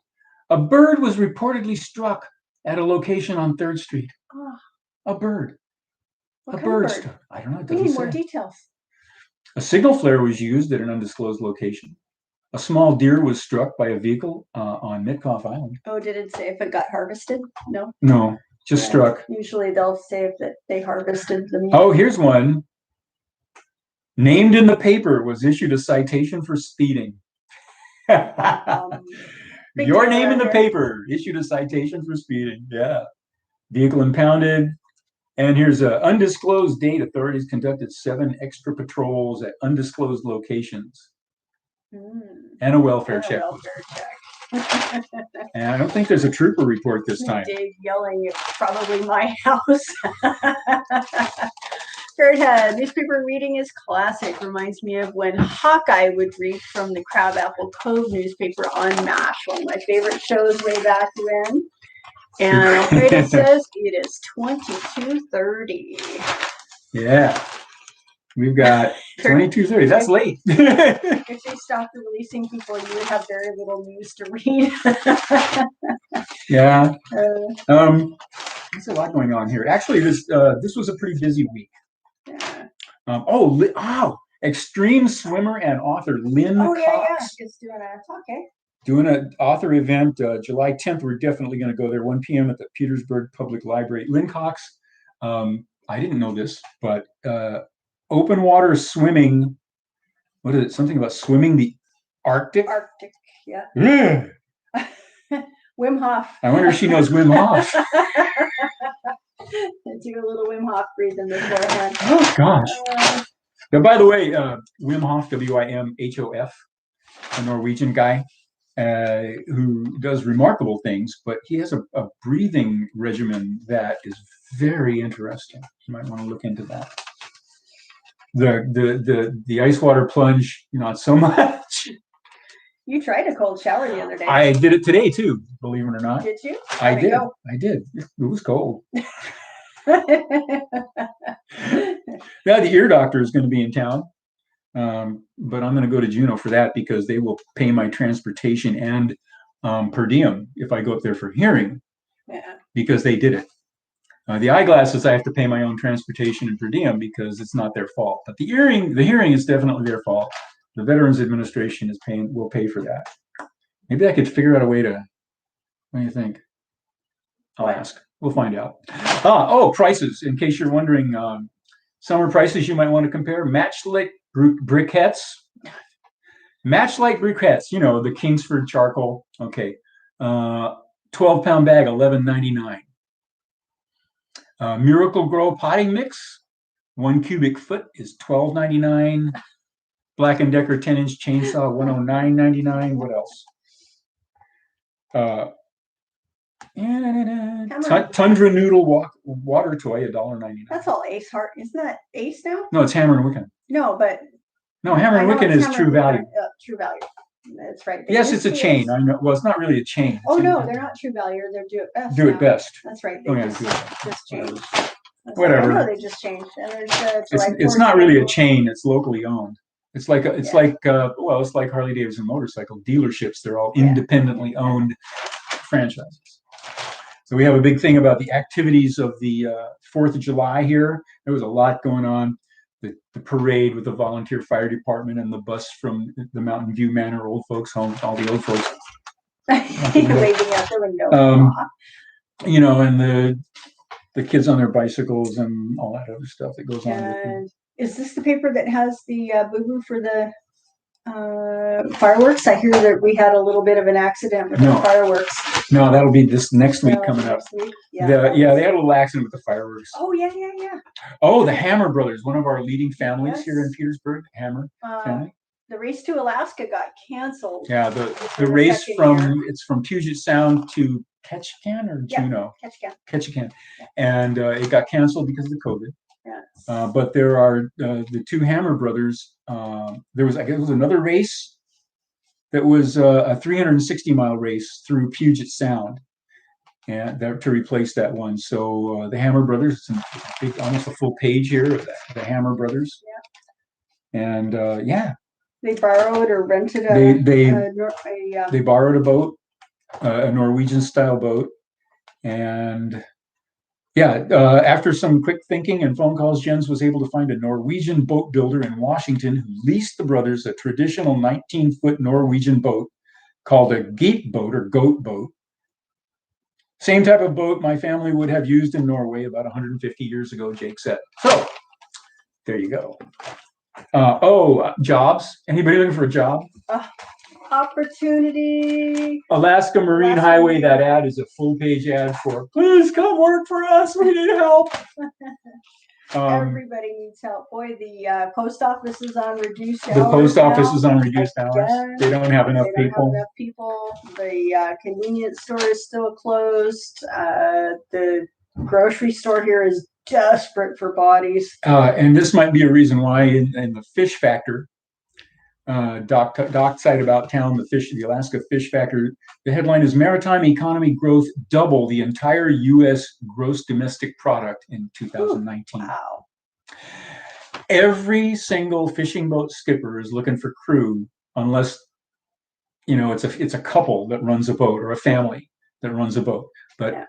A bird was reportedly struck at a location on 3rd Street. Oh. A bird. What kind of bird? Struck. I don't know. We need more details. A signal flare was used at an undisclosed location. A small deer was struck by a vehicle on Mitkoff Island. Oh, did it say if it got harvested? No. No, just struck. Usually they'll say that they harvested the meat. Oh, here's one. Named in the paper, was issued a citation for speeding. Your name in the paper, issued a citation for speeding. Yeah. Vehicle impounded. And here's an undisclosed date. Authorities conducted 7 extra patrols at undisclosed locations. And a welfare check. And I don't think there's a trooper report this time. Dave yelling, it's probably my house. Fairhead, newspaper reading is classic. Reminds me of when Hawkeye would read from the Crabapple Cove newspaper on MASH, one of my favorite shows way back when. And Alfredo says it is 22:30. Yeah. We've got 22:30. That's late. If they stopped releasing people, you would have very little news to read. Yeah. There's a lot going on here. Actually, this was a pretty busy week. Yeah. Extreme swimmer and author Lynn Cox. Just doing a Doing an author event July 10th. We're definitely going to go there, 1 p.m. at the Petersburg Public Library. Lynn Cox, I didn't know this, but open water swimming. What is it? Something about swimming the Arctic? Arctic, yeah. Yeah. Wim Hof. I wonder if she knows Wim Hof. Do a little Wim Hof breathing beforehand. Oh, gosh. Now, by the way, Wim Hof, Wimhof, a Norwegian guy who does remarkable things, but he has a breathing regimen that is very interesting. You might want to look into that. The ice water plunge, not so much. You tried a cold shower the other day. I did it today too, believe it or not. Did you? I did. I did. It was cold. Now the ear doctor is going to be in town, but I'm going to go to Juneau for that because they will pay my transportation and per diem if I go up there for hearing. Yeah. Because they did it. The eyeglasses, I have to pay my own transportation and per diem because it's not their fault. But the hearing is definitely their fault. The Veterans Administration will pay for that. Maybe I could figure out a way to. What do you think? I'll ask. We'll find out. Prices. In case you're wondering, summer prices you might want to compare. Matchlight briquettes. Matchlight briquettes. The Kingsford charcoal. Okay. 12-pound bag, $11.99. Miracle Grow potting mix, 1 cubic foot is $12.99. Black & Decker 10-inch chainsaw, $109.99. What else? Tundra noodle water toy, $1.99. That's all Ace Heart. Isn't that Ace now? No, it's Hammer and Wicken. No, but Hammer and Wicken is True Value. True Value. That's right. Yes, it's a chain. I know. Well, it's not really a chain. Oh no, they're not True Value. They're Do It Best. Do It Best. That's right. They just changed. Whatever. I know they just changed. And it's not really a chain. It's locally owned. It's like it's like Harley Davidson motorcycle dealerships. They're all independently owned franchises. So we have a big thing about the activities of the 4th of July here. There was a lot going on. The parade with the volunteer fire department and the bus from the Mountain View Manor old folks home, all the old folks. Waving out the window. And the kids on their bicycles and all that other stuff that goes on with it. Is this the paper that has the boo-boo for the fireworks? I hear that we had a little bit of an accident with the fireworks. No, that'll be this next week coming up. Week? Yeah. They had a little accident with the fireworks. Oh, yeah. Oh, the Hammer brothers, one of our leading families here in Petersburg, Hammer family. The race to Alaska got canceled. Yeah, the race from Puget Sound to Ketchikan or Juneau? Ketchikan. And it got canceled because of COVID. Yes. But there are the two Hammer brothers. There was another race that was a 360-mile race through Puget Sound, and to replace that one. So the Hammer brothers, it's almost a full page here of the Hammer brothers. Yeah. And they borrowed or rented they borrowed a boat, a Norwegian style boat, and after some quick thinking and phone calls, Jens was able to find a Norwegian boat builder in Washington who leased the brothers a traditional 19-foot Norwegian boat called a gate boat or goat boat. Same type of boat my family would have used in Norway about 150 years ago, Jake said. So there you go. Jobs. Anybody looking for a job? Opportunity. Alaska Marine Highway. That ad is a full-page ad for, please come work for us. We need help. Everybody needs help. Boy, the post office is on reduced hours. The post office is on reduced hours. They don't have enough people. The convenience store is still closed. The grocery store here is desperate for bodies. And this might be a reason why in the fish factor, dock site about town, the Alaska Fish Factor, the headline is Maritime Economy Growth Double the Entire U.S. Gross Domestic Product in 2019. Wow. Every single fishing boat skipper is looking for crew unless it's a couple that runs a boat or a family that runs a boat. But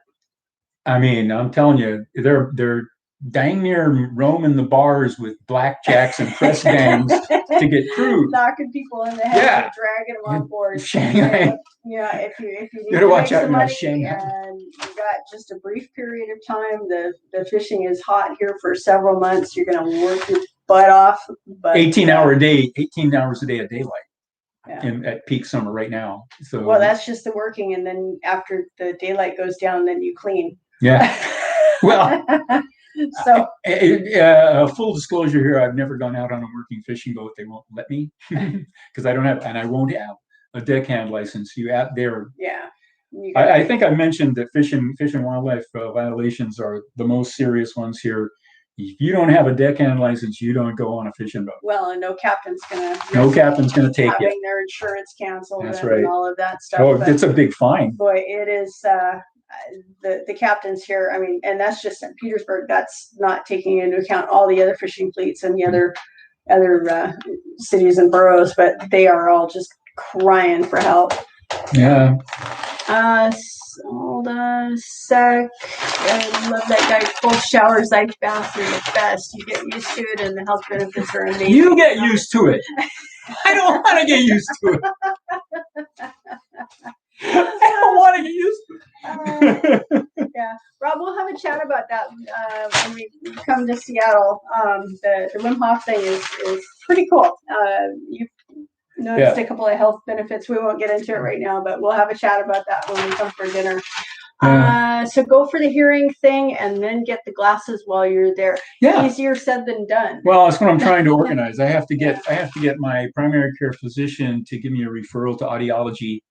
I mean, I'm telling you, they're dang near roaming the bars with blackjacks and press gangs to get crew. Knocking people in the head and dragging them on board. Shanghai. Yeah, if you need to make watch out some money Shanghai. And you got just a brief period of time, the fishing is hot here for several months. You're going to work butt off. But 18 hours a day of daylight yeah. at peak summer right now. So well, that's just the working, and then after the daylight goes down, then you clean. Yeah. Well, so full disclosure here, I've never gone out on a working fishing boat. They won't let me because I don't have, and I won't have a deckhand license. You out there. Yeah. I think I mentioned that fish and wildlife violations are the most serious ones here. If you don't have a deckhand license, you don't go on a fishing boat. Well, and no captain's gonna take having you. their insurance canceled. That's and right. all of that stuff. Oh, it's a big fine. Boy, it is. The captains here. I mean, and that's just in Petersburg. That's not taking into account all the other fishing fleets and the other cities and boroughs, but they are all just crying for help. Yeah. Hold on a sec. I love that guy. Cold showers, ice baths are the best. You get used to it, and the health benefits are amazing. You get used to it. I don't want to get used to it. I don't want to get used to it. Yeah, Rob, we'll have a chat about that when we come to Seattle. The Wim Hof thing is pretty cool. You've noticed a couple of health benefits. We won't get into it right now, but we'll have a chat about that when we come for dinner. So go for the hearing thing and then get the glasses while you're there. Yeah. Easier said than done. Well, that's what I'm trying to organize. I have to get my primary care physician to give me a referral to audiology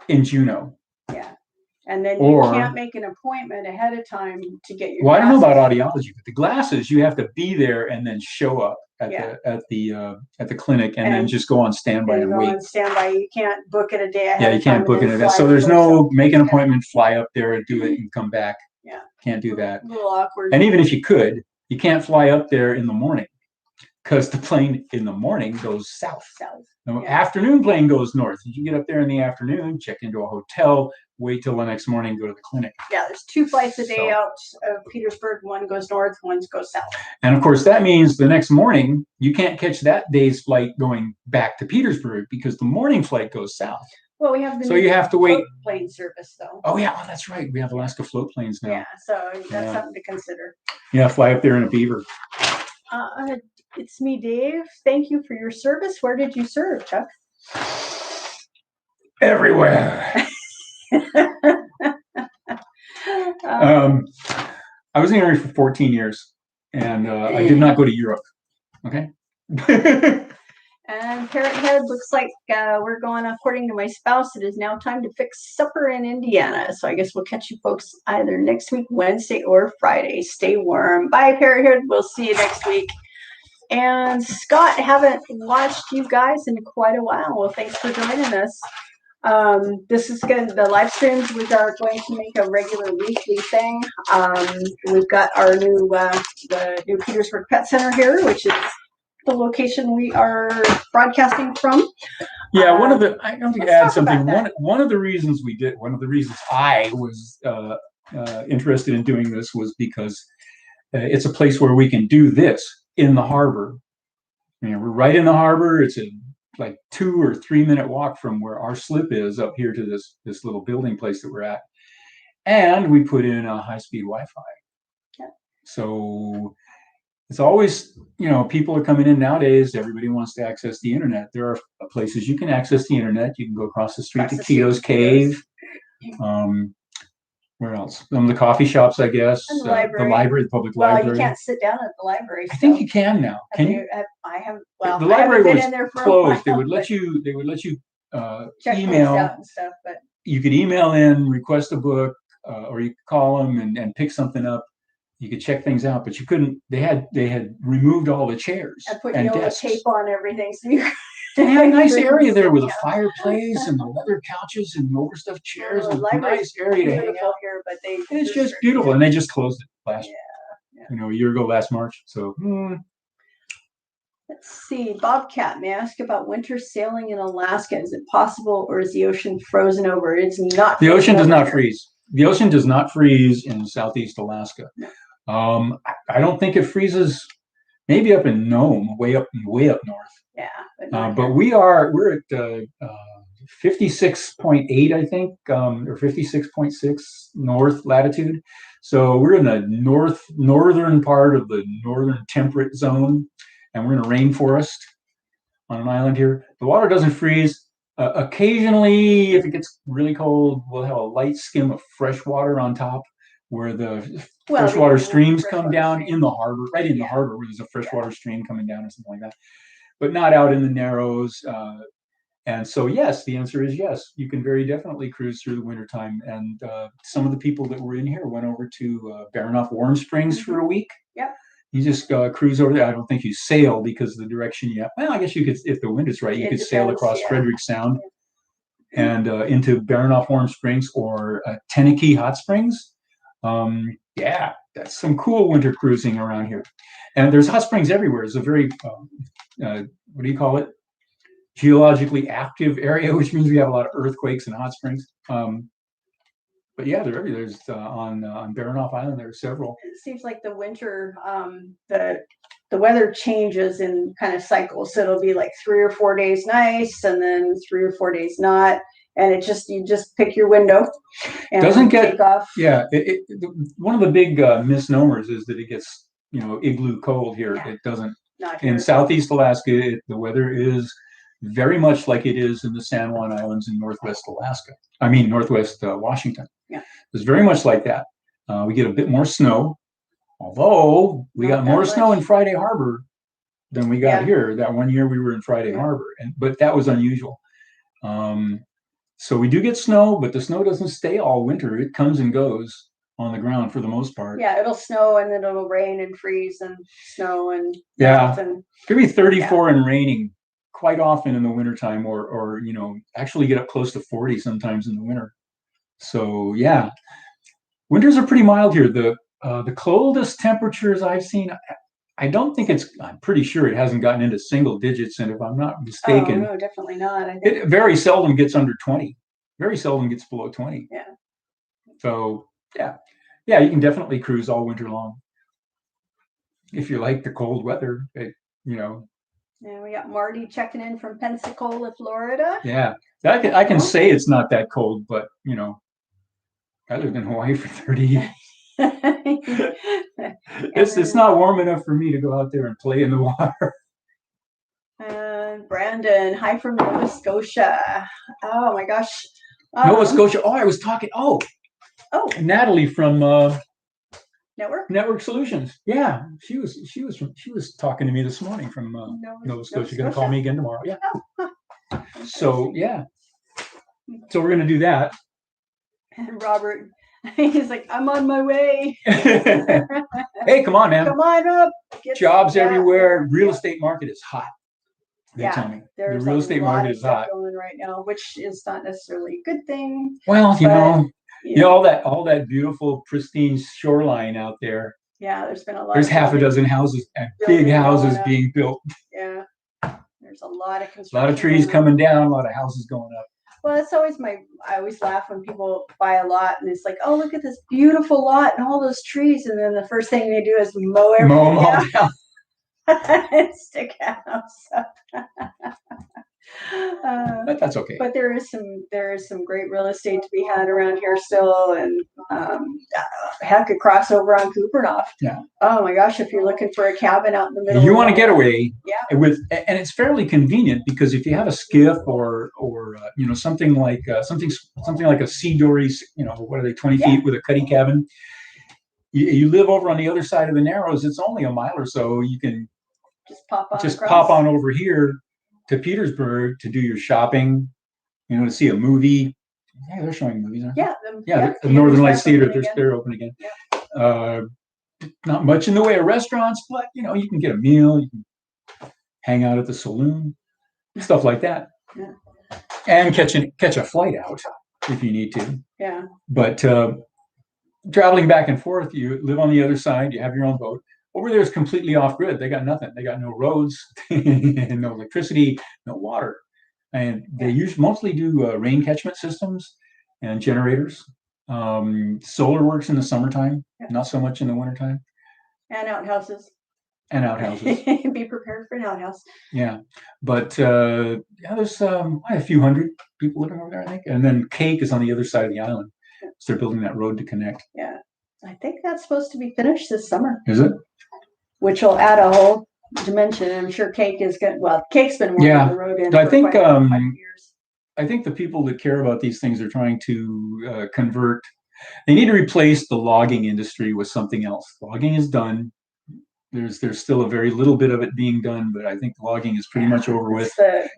in Juneau. Yeah. And then you can't make an appointment ahead of time to get your glasses. Well, I don't know about audiology, but the glasses, you have to be there and then show up at the clinic and then just go on standby and wait. On standby. You can't book it a day ahead. Yeah, you can't book it in advance. So there's no make an appointment, fly up there and do it and come back. Yeah. Can't do that. A little awkward. And even if you could, you can't fly up there in the morning because the plane in the morning goes south. The afternoon plane goes north. You get up there in the afternoon, check into a hotel, wait till the next morning, go to the clinic. Yeah, there's 2 flights a day out of Petersburg. One goes north, one goes south. And of course, that means the next morning, you can't catch that day's flight going back to Petersburg because the morning flight goes south. Well, we have the you have to wait. Float plane service, though. Oh, yeah, that's right. We have Alaska float planes now. Yeah, so that's something to consider. Yeah, fly up there in a beaver. It's me, Dave. Thank you for your service. Where did you serve, Chuck? Everywhere. I was in the Army for 14 years, and I did not go to Europe. Okay. And Parrot Head looks like we're going according to my spouse. It is now time to fix supper in Indiana. So I guess we'll catch you folks either next week, Wednesday or Friday. Stay warm. Bye, Parrot Head. We'll see you next week. And Scott, haven't watched you guys in quite a while. Well, thanks for joining us. This is good. The live streams, we are going to make a regular weekly thing. We've got our new the new Petersburg Pet Center here, which is the location we are broadcasting from. Yeah, I don't think to add something. One of the reasons I was interested in doing this was because it's a place where we can do this in the harbor. We're right in the harbor. It's a like 2 or 3 minute walk from where our slip is up here to this little building place that we're at. And we put in a high-speed Wi-Fi. Yeah. So it's always, people are coming in nowadays. Everybody wants to access the internet. There are places you can access the internet. You can go across the street to Keto's Cave. Where else? The coffee shops, I guess. And the library. The public library. Well, you can't sit down at the library. I think you can now. Can you? I haven't. Well, the library was in there for closed. They would let you check email out and stuff, but you could email in, request a book, or you could call them and pick something up. You could check things out, but you couldn't. They had removed all the chairs and desks. Tape on everything, so you. They had a nice area there with a fireplace and the leather couches and overstuffed chairs. And a nice area to hang out. Here, but it's just beautiful, and they just closed it last a year ago, last March. So. Let's see. Bobcat, may I ask about winter sailing in Alaska? Is it possible, or is the ocean frozen over? It's not. The ocean does not freeze. The ocean does not freeze in southeast Alaska. No. I don't think it freezes. Maybe up in Nome, way up north. Yeah, but we're at 56.8, I think, or 56.6 north latitude. So we're in the northern part of the northern temperate zone, and we're in a rainforest on an island here. The water doesn't freeze. Occasionally, if it gets really cold, we'll have a light skim of fresh water on top where the freshwater streams come down in the harbor, right in the harbor where there's a freshwater stream coming down or something like that, but not out in the narrows. And so, yes, the answer is yes. You can very definitely cruise through the wintertime. And some of the people that were in here went over to Baranof Warm Springs for a week. Yep. You just cruise over there. I don't think you sail because of the direction you have. Well, I guess you could, if the wind is right, you could sail across Frederick Sound and into Baranof Warm Springs or Tenakee Hot Springs. Yeah, that's some cool winter cruising around here. And there's hot springs everywhere. It's a very, what do you call it? Geologically active area, which means we have a lot of earthquakes and hot springs. But yeah, they're everywhere. There's on Baranof Island, there are several. It seems like the winter, the weather changes in kind of cycles. So it'll be like 3 or 4 days nice, and then 3 or 4 days not. And you just pick your window and doesn't take off. Yeah, one of the big misnomers is that it gets igloo cold here. Yeah. It doesn't. Not here. In Southeast Alaska, the weather is very much like it is in the San Juan Islands in Northwest Washington. Yeah. It's very much like that. We get a bit more snow, although we got more snow in Friday Harbor than we got here. That one year we were in Friday Harbor, but that was unusual. So we do get snow, but the snow doesn't stay all winter. It comes and goes on the ground for the most part. Yeah, it'll snow and then it'll rain and freeze and snow and melt. And it could be 34 and raining quite often in the wintertime, or actually get up close to 40 sometimes in the winter. So yeah, winters are pretty mild here. The coldest temperatures I've seen, I'm pretty sure it hasn't gotten into single digits, and if I'm not mistaken, no, definitely not. It very seldom gets under 20. Very seldom gets below 20. Yeah. So yeah, you can definitely cruise all winter long if you like the cold weather. Yeah, we got Marty checking in from Pensacola, Florida. Yeah, I can say it's not that cold, but I lived in Hawaii for 30 years. It's not warm enough for me to go out there and play in the water. Brandon, hi from Nova Scotia. Oh my gosh. Nova Scotia. Oh, I was talking. Oh, Natalie from Network Solutions. Yeah, she was talking to me this morning from Nova Scotia. She's gonna call me again tomorrow. Yeah. So yeah. So we're gonna do that. And Robert, he's like, I'm on my way. Hey, come on, man. Come on up. Jobs everywhere. Real estate market is hot. They tell me. The real estate market is hot going right now, which is not necessarily a good thing. Well, all that beautiful, pristine shoreline out there. Yeah, there's been a lot. There's half a dozen houses, and big houses being built. Yeah, there's a lot of construction. A lot of trees coming down, a lot of houses going up. Well, it's always I always laugh when people buy a lot and it's like, oh, look at this beautiful lot and all those trees. And then the first thing they do is mow them all down. And stick a house up. But that's okay. But there is some great real estate to be had around here still, and heck, a crossover on Kupernof. Yeah. Oh my gosh, if you're looking for a cabin out in the middle, you want to get away. Yeah. And it's fairly convenient because if you have a skiff or something like a sea dory, what are they, 20 feet with a cuddy cabin. You live over on the other side of the Narrows. It's only a mile or so. You can just pop on over here to Petersburg to do your shopping, to see a movie. Yeah, they're showing movies. The Northern Lights Theater, they're open again. Yeah. Not much in the way of restaurants, but you can get a meal, you can hang out at the saloon, stuff like that. Yeah. And catch a flight out if you need to. Yeah. But traveling back and forth, you live on the other side, you have your own boat. Over there is completely off-grid. They got nothing. They got no roads, no electricity, no water. And they mostly do rain catchment systems and generators. Solar works in the summertime, not so much in the wintertime. And outhouses. and outhouses. Be prepared for an outhouse. Yeah, but yeah, there's a few hundred people living over there, I think. And then Cake is on the other side of the island, so they're building that road to connect. Yeah, I think that's supposed to be finished this summer. Is it? Which will add a whole dimension. I'm sure Cake is good. Well, Cake's been working the road in I for think quite 5 years. I think the people that care about these things are trying to convert. They need to replace the logging industry with something else. Logging is done. There's still a very little bit of it being done, but I think logging is pretty much over with.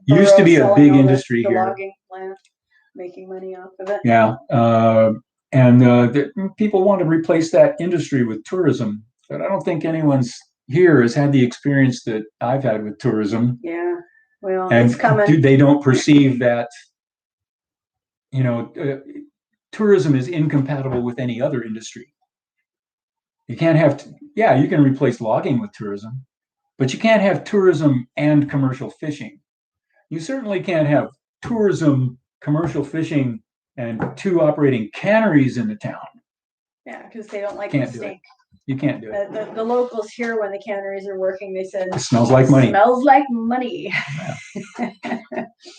Used to be a big industry the here. Logging plant, making money off of it. Yeah, and people want to replace that industry with tourism, but I don't think anyone's here has had the experience that I've had with tourism. Yeah, well, and it's coming. They don't perceive that, tourism is incompatible with any other industry. You can't have, you can replace logging with tourism, but you can't have tourism and commercial fishing. You certainly can't have tourism, commercial fishing, and 2 operating canneries in the town. Yeah, because they don't like Can't the do it. stink. You can't do it. The locals here, when the canneries are working, they said it smells like money. Smells like money. Yeah.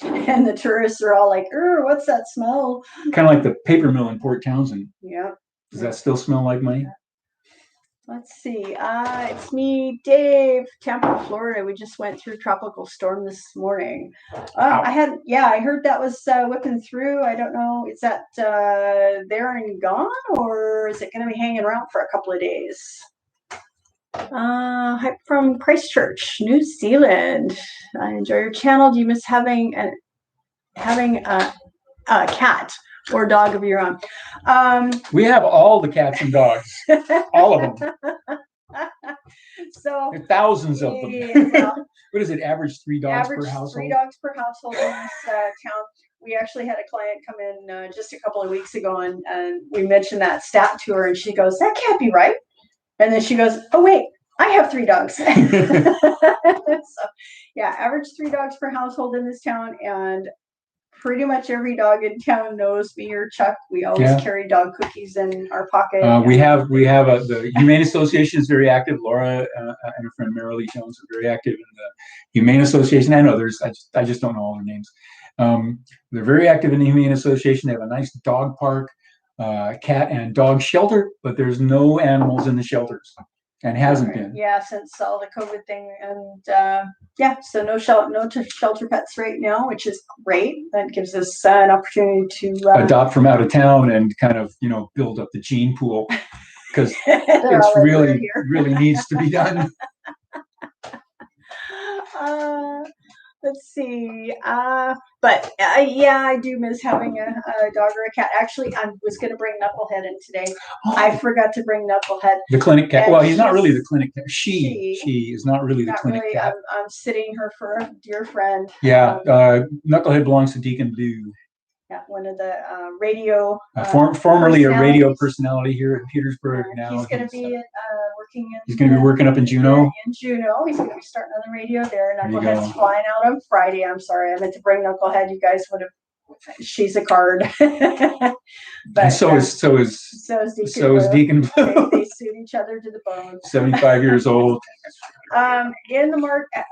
And the tourists are all like, what's that smell? Kind of like the paper mill in Port Townsend. Yeah. Does that still smell like money? Let's see. It's me, Dave, Tampa, Florida. We just went through tropical storm this morning. Wow. I heard that was whipping through. I don't know. Is that there and gone, or is it going to be hanging around for a couple of days? Hi from Christchurch, New Zealand. I enjoy your channel. Do you miss having a cat or dog of your own? We have all the cats and dogs, all of them. So thousands of them. Yeah, well, what is it? Average 3 dogs per household. 3 dogs per household in this town. We actually had a client come in just a couple of weeks ago, and we mentioned that stat to her, and she goes, "That can't be right." And then she goes, "Oh wait, I have 3 dogs." So yeah, average 3 dogs per household in this town, and pretty much every dog in town knows me or Chuck. We always carry dog cookies in our pocket. We have the Humane Association is very active. Laura and her friend Marilee Jones are very active in the Humane Association. I know I just don't know all their names. They're very active in the Humane Association. They have a nice dog park, cat and dog shelter, but there's no animals in the shelters, and hasn't been. Yeah, since all the COVID thing, and so no shelter pets right now, which is great. That gives us an opportunity to adopt from out of town and kind of build up the gene pool, because it's really needs to be done. Let's see. But I do miss having a dog or a cat. Actually, I was going to bring Knucklehead in today. I forgot to bring Knucklehead. The clinic cat. Well, he's not really the clinic cat. She is not really the clinic cat. I'm sitting her for a dear friend. Yeah, Knucklehead belongs to Deacon Blue. Yeah, one of the radio. Formerly a radio personality here at Petersburg. Now he's going to be working. He's going to be working up in Juneau. He's going to be starting on the radio there. Knucklehead's flying out on Friday. I'm sorry, I meant to bring Knucklehead. You guys would have. She's a card. But so is Deacon Blue. They suit each other to the bone. 75 years old. In the market.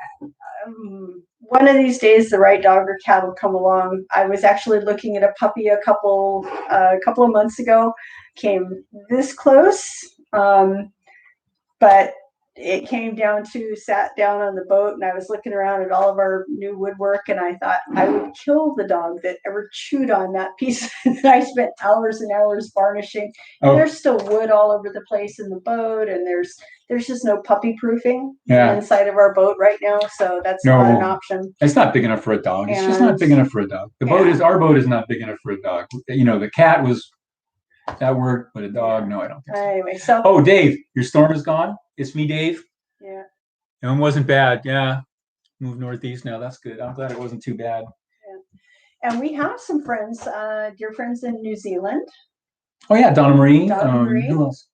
One of these days, the right dog or cat will come along. I was actually looking at a puppy a couple of months ago. Came this close, but it came down to sat down on the boat, and I was looking around at all of our new woodwork, and I thought I would kill the dog that ever chewed on that piece that I spent hours and hours varnishing. And there's still wood all over the place in the boat, and there's just no puppy proofing inside of our boat right now, so that's not an option. It's not big enough for a dog. It's just not big enough for a dog. Our boat is not big enough for a dog. The cat was that worked, but a dog, no, I don't think so. Anyway, so Dave, your storm is gone. It's me, Dave. Yeah. And it wasn't bad. Yeah. Moved northeast now. That's good. I'm glad it wasn't too bad. Yeah. And we have some friends, dear friends in New Zealand. Oh yeah, Donna Marie. Marie. Who else?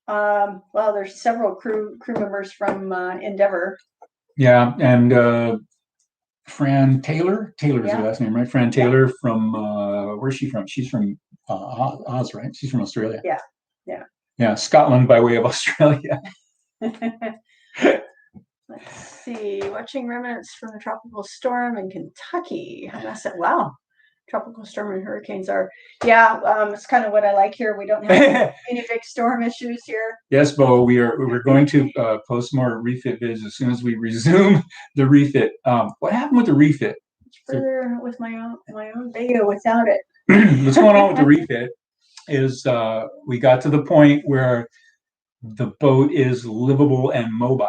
Well, there's several crew members from Endeavor. Yeah, and Fran Taylor. Taylor is her last name, right? Fran Taylor from where's she from? She's from Oz, right? She's from Australia. Yeah. Yeah, Scotland by way of Australia. Let's see. Watching remnants from the tropical storm in Kentucky. I said, wow. Tropical storm and hurricanes are, it's kind of what I like here. We don't have any big storm issues here. Yes, Bo, we're going to post more refit vids as soon as we resume the refit. What happened with the refit? Further with my own video without it. What's going on with the refit is we got to the point where the boat is livable and mobile.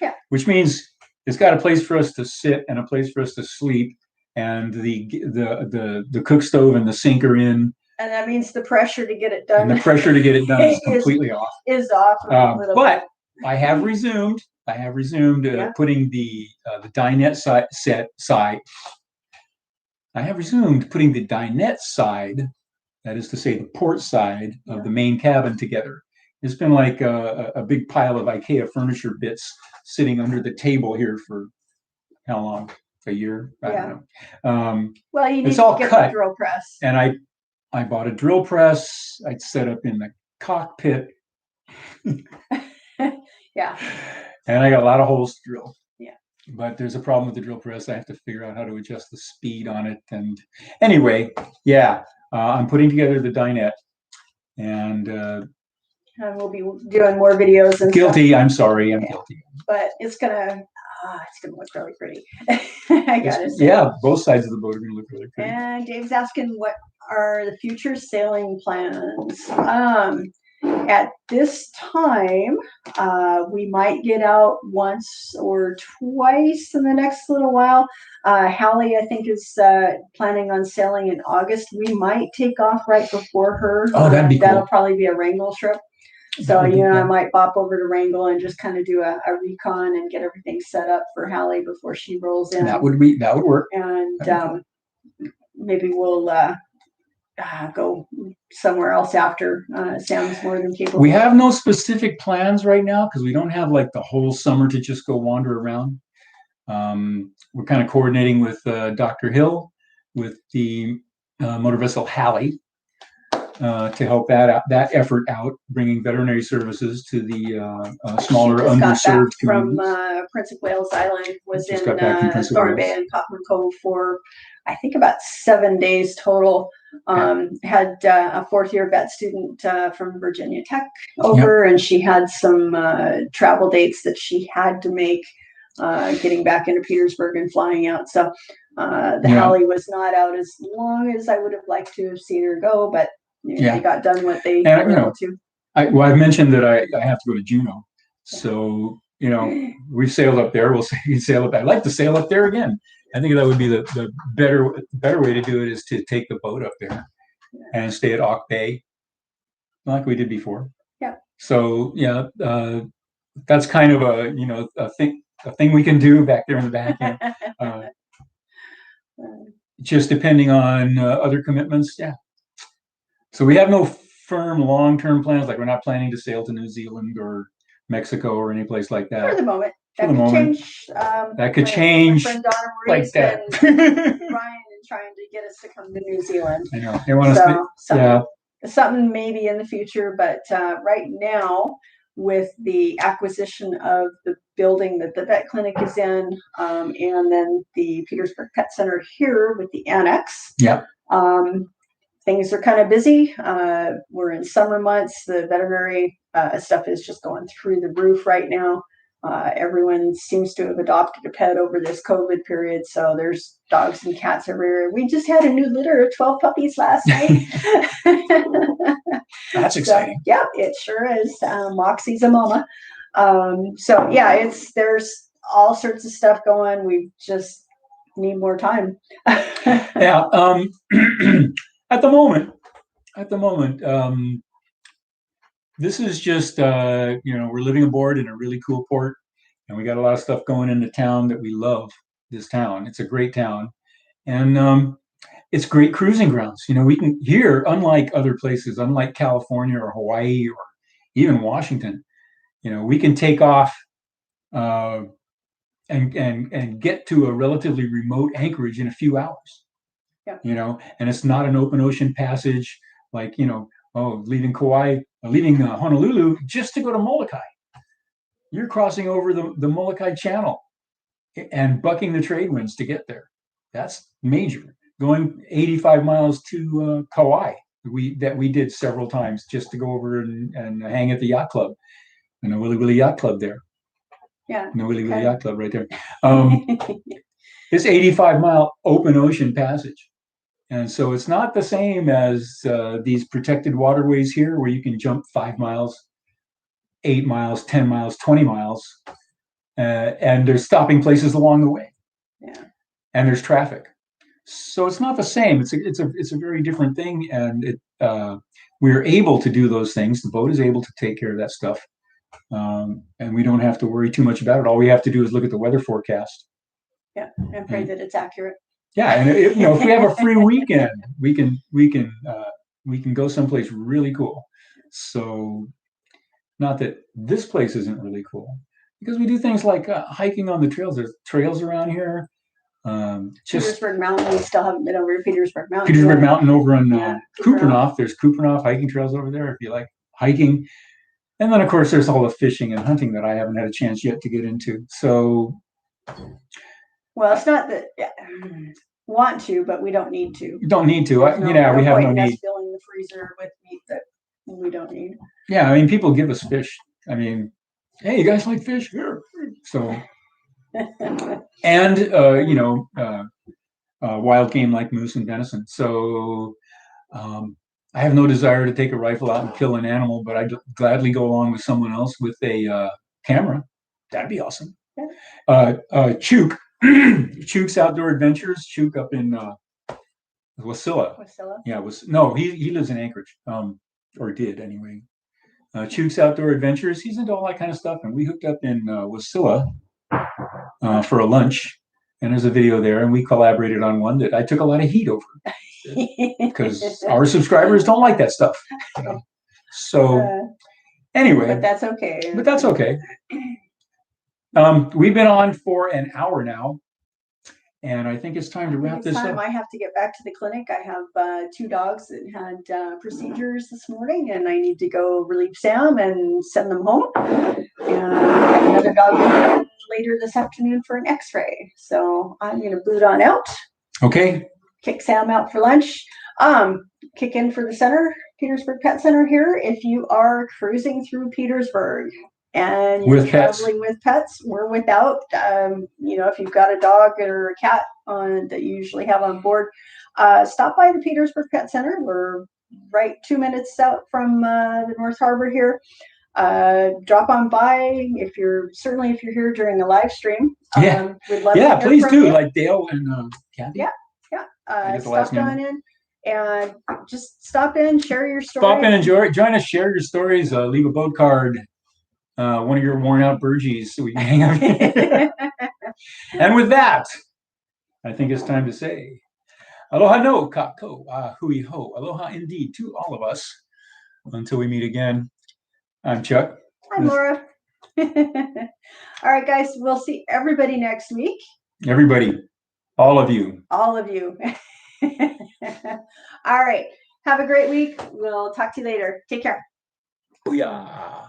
Yeah. Which means it's got a place for us to sit and a place for us to sleep, and the cook stove and the sink are in. And that means the pressure to get it done. And the pressure to get it done is completely off. Is off. But I have resumed. Putting the dinette side. I have resumed putting the dinette side, that is to say, the port side of the main cabin together. It's been like a big pile of IKEA furniture bits sitting under the table here for how long? A year? I don't know. Well, you need to get the drill press. And I bought a drill press. I'd set up in the cockpit. Yeah. And I got a lot of holes to drill. Yeah. But there's a problem with the drill press. I have to figure out how to adjust the speed on it. And anyway, I'm putting together the dinette. And we'll be doing more videos. And guilty. Stuff. I'm sorry. I'm guilty. But it's gonna look really pretty. I gotta say. Yeah, both sides of the boat are gonna look really pretty. And Dave's asking, what are the future sailing plans? At this time, we might get out once or twice in the next little while. Hallie, I think, is planning on sailing in August. We might take off right before her. Oh, that'd be cool. That'll probably be a Wrangell trip. So, I might bop over to Wrangell and just kind of do a recon and get everything set up for Hallie before she rolls in. That would work. And maybe we'll go somewhere else after. Sounds more than capable. We have no specific plans right now because we don't have like the whole summer to just go wander around. We're kind of coordinating with Dr. Hill with the motor vessel Hallie. To help that effort out, bringing veterinary services to the smaller underserved communities. From Prince of Wales Island, was in Thorn Bay and Cotman Cove for, I think, about 7 days total. Had a fourth-year vet student from Virginia Tech over, and she had some travel dates that she had to make, getting back into Petersburg and flying out. So Hallie was not out as long as I would have liked to have seen her go, but they got done what they were able to. I've mentioned that I have to go to Juneau. So, we've sailed up there. We'll sail up there. I'd like to sail up there again. I think that would be the better way to do it, is to take the boat up there and stay at Auk Bay like we did before. Yeah. So, that's kind of a thing we can do back there in the back. Just depending on other commitments. Yeah. So we have no firm long-term plans. Like, we're not planning to sail to New Zealand or Mexico or any place like that. For the moment. That could change. My friend Donna Marie's like that. been trying to get us to come to New Zealand. I know. They want us to, something maybe in the future, but right now, with the acquisition of the building that the vet clinic is in, and then the Petersburg Pet Center here with the annex. Yeah. Things are kind of busy. We're in summer months. The veterinary stuff is just going through the roof right now. Everyone seems to have adopted a pet over this COVID period. So there's dogs and cats everywhere. We just had a new litter of 12 puppies last night. That's exciting. So, yeah, it sure is. Moxie's a mama. There's all sorts of stuff going. We just need more time. Yeah. At the moment, this is just, we're living aboard in a really cool port, and we got a lot of stuff going into town that we love. This town, it's a great town, and it's great cruising grounds. We can here, unlike other places, unlike California or Hawaii or even Washington, we can take off and get to a relatively remote anchorage in a few hours. Yeah. And it's not an open ocean passage like, leaving Honolulu just to go to Molokai. you're crossing over the Molokai Channel and bucking the trade winds to get there. That's major. Going 85 miles to Kauai, we did several times just to go over and hang at the yacht club, and the Willy Willy Yacht Club there. Yeah. The Willy Willy Yacht Club right there. It's 85-mile open ocean passage. And so it's not the same as these protected waterways here where you can jump 5 miles, 8 miles, 10 miles, 20 miles. And there's stopping places along the way. Yeah. And there's traffic. So it's not the same. It's a very different thing. And we're able to do those things. The boat is able to take care of that stuff. And we don't have to worry too much about it. All we have to do is look at the weather forecast. Yeah, and pray that it's accurate. Yeah, and if we have a free weekend, we can go someplace really cool. So, not that this place isn't really cool, because we do things like hiking on the trails. There's trails around here. Petersburg Mountain. We still haven't been over to Petersburg Mountain. Petersburg Mountain over in Kupreanof. Kupreanof. There's Kupreanof hiking trails over there if you like hiking. And then, of course, there's all the fishing and hunting that I haven't had a chance yet to get into. So, well, it's not that want to, but we don't need to. You don't need to. We have no need. Filling the freezer with meat that we don't need. Yeah, I mean, people give us fish. I mean, hey, you guys like fish? Here. So, and wild game like moose and venison. So, I have no desire to take a rifle out and kill an animal, but I'd gladly go along with someone else with a camera. That'd be awesome. Chuk, Chuk's Outdoor Adventures. Chuk up in Wasilla. Yeah, he lives in Anchorage, or did anyway. Chuk's Outdoor Adventures. He's into all that kind of stuff, and we hooked up in Wasilla for a lunch. And there's a video there, and we collaborated on one that I took a lot of heat over because our subscribers don't like that stuff. So anyway, but that's okay. We've been on for an hour now, and I think it's time to wrap this up. I have to get back to the clinic. I have 2 dogs that had procedures this morning, and I need to go relieve Sam and send them home. And I have another dog later this afternoon for an X-ray. So I'm going to boot on out. Okay. Kick Sam out for lunch. Kick in for the center, Petersburg Pet Center here. If you are cruising through Petersburg and you're traveling with pets or without, if you've got a dog or a cat that you usually have on board, stop by the Petersburg Pet Center. We're right 2 minutes out from the North Harbor here. Drop on by if you're here during a live stream. We'd love to hear please from do. you. Like Dale and Kathy. Stop on in and just stop in, share your story. Stop in and join us, share your stories, leave a boat card, one of your worn out Burgies so we can hang out. And with that, I think it's time to say aloha no kako hui ho. Aloha indeed to all of us. Until we meet again, I'm Chuck. I'm Laura. All right, guys, we'll see everybody next week. Everybody. All of you. All right. Have a great week. We'll talk to you later. Take care. Booyah.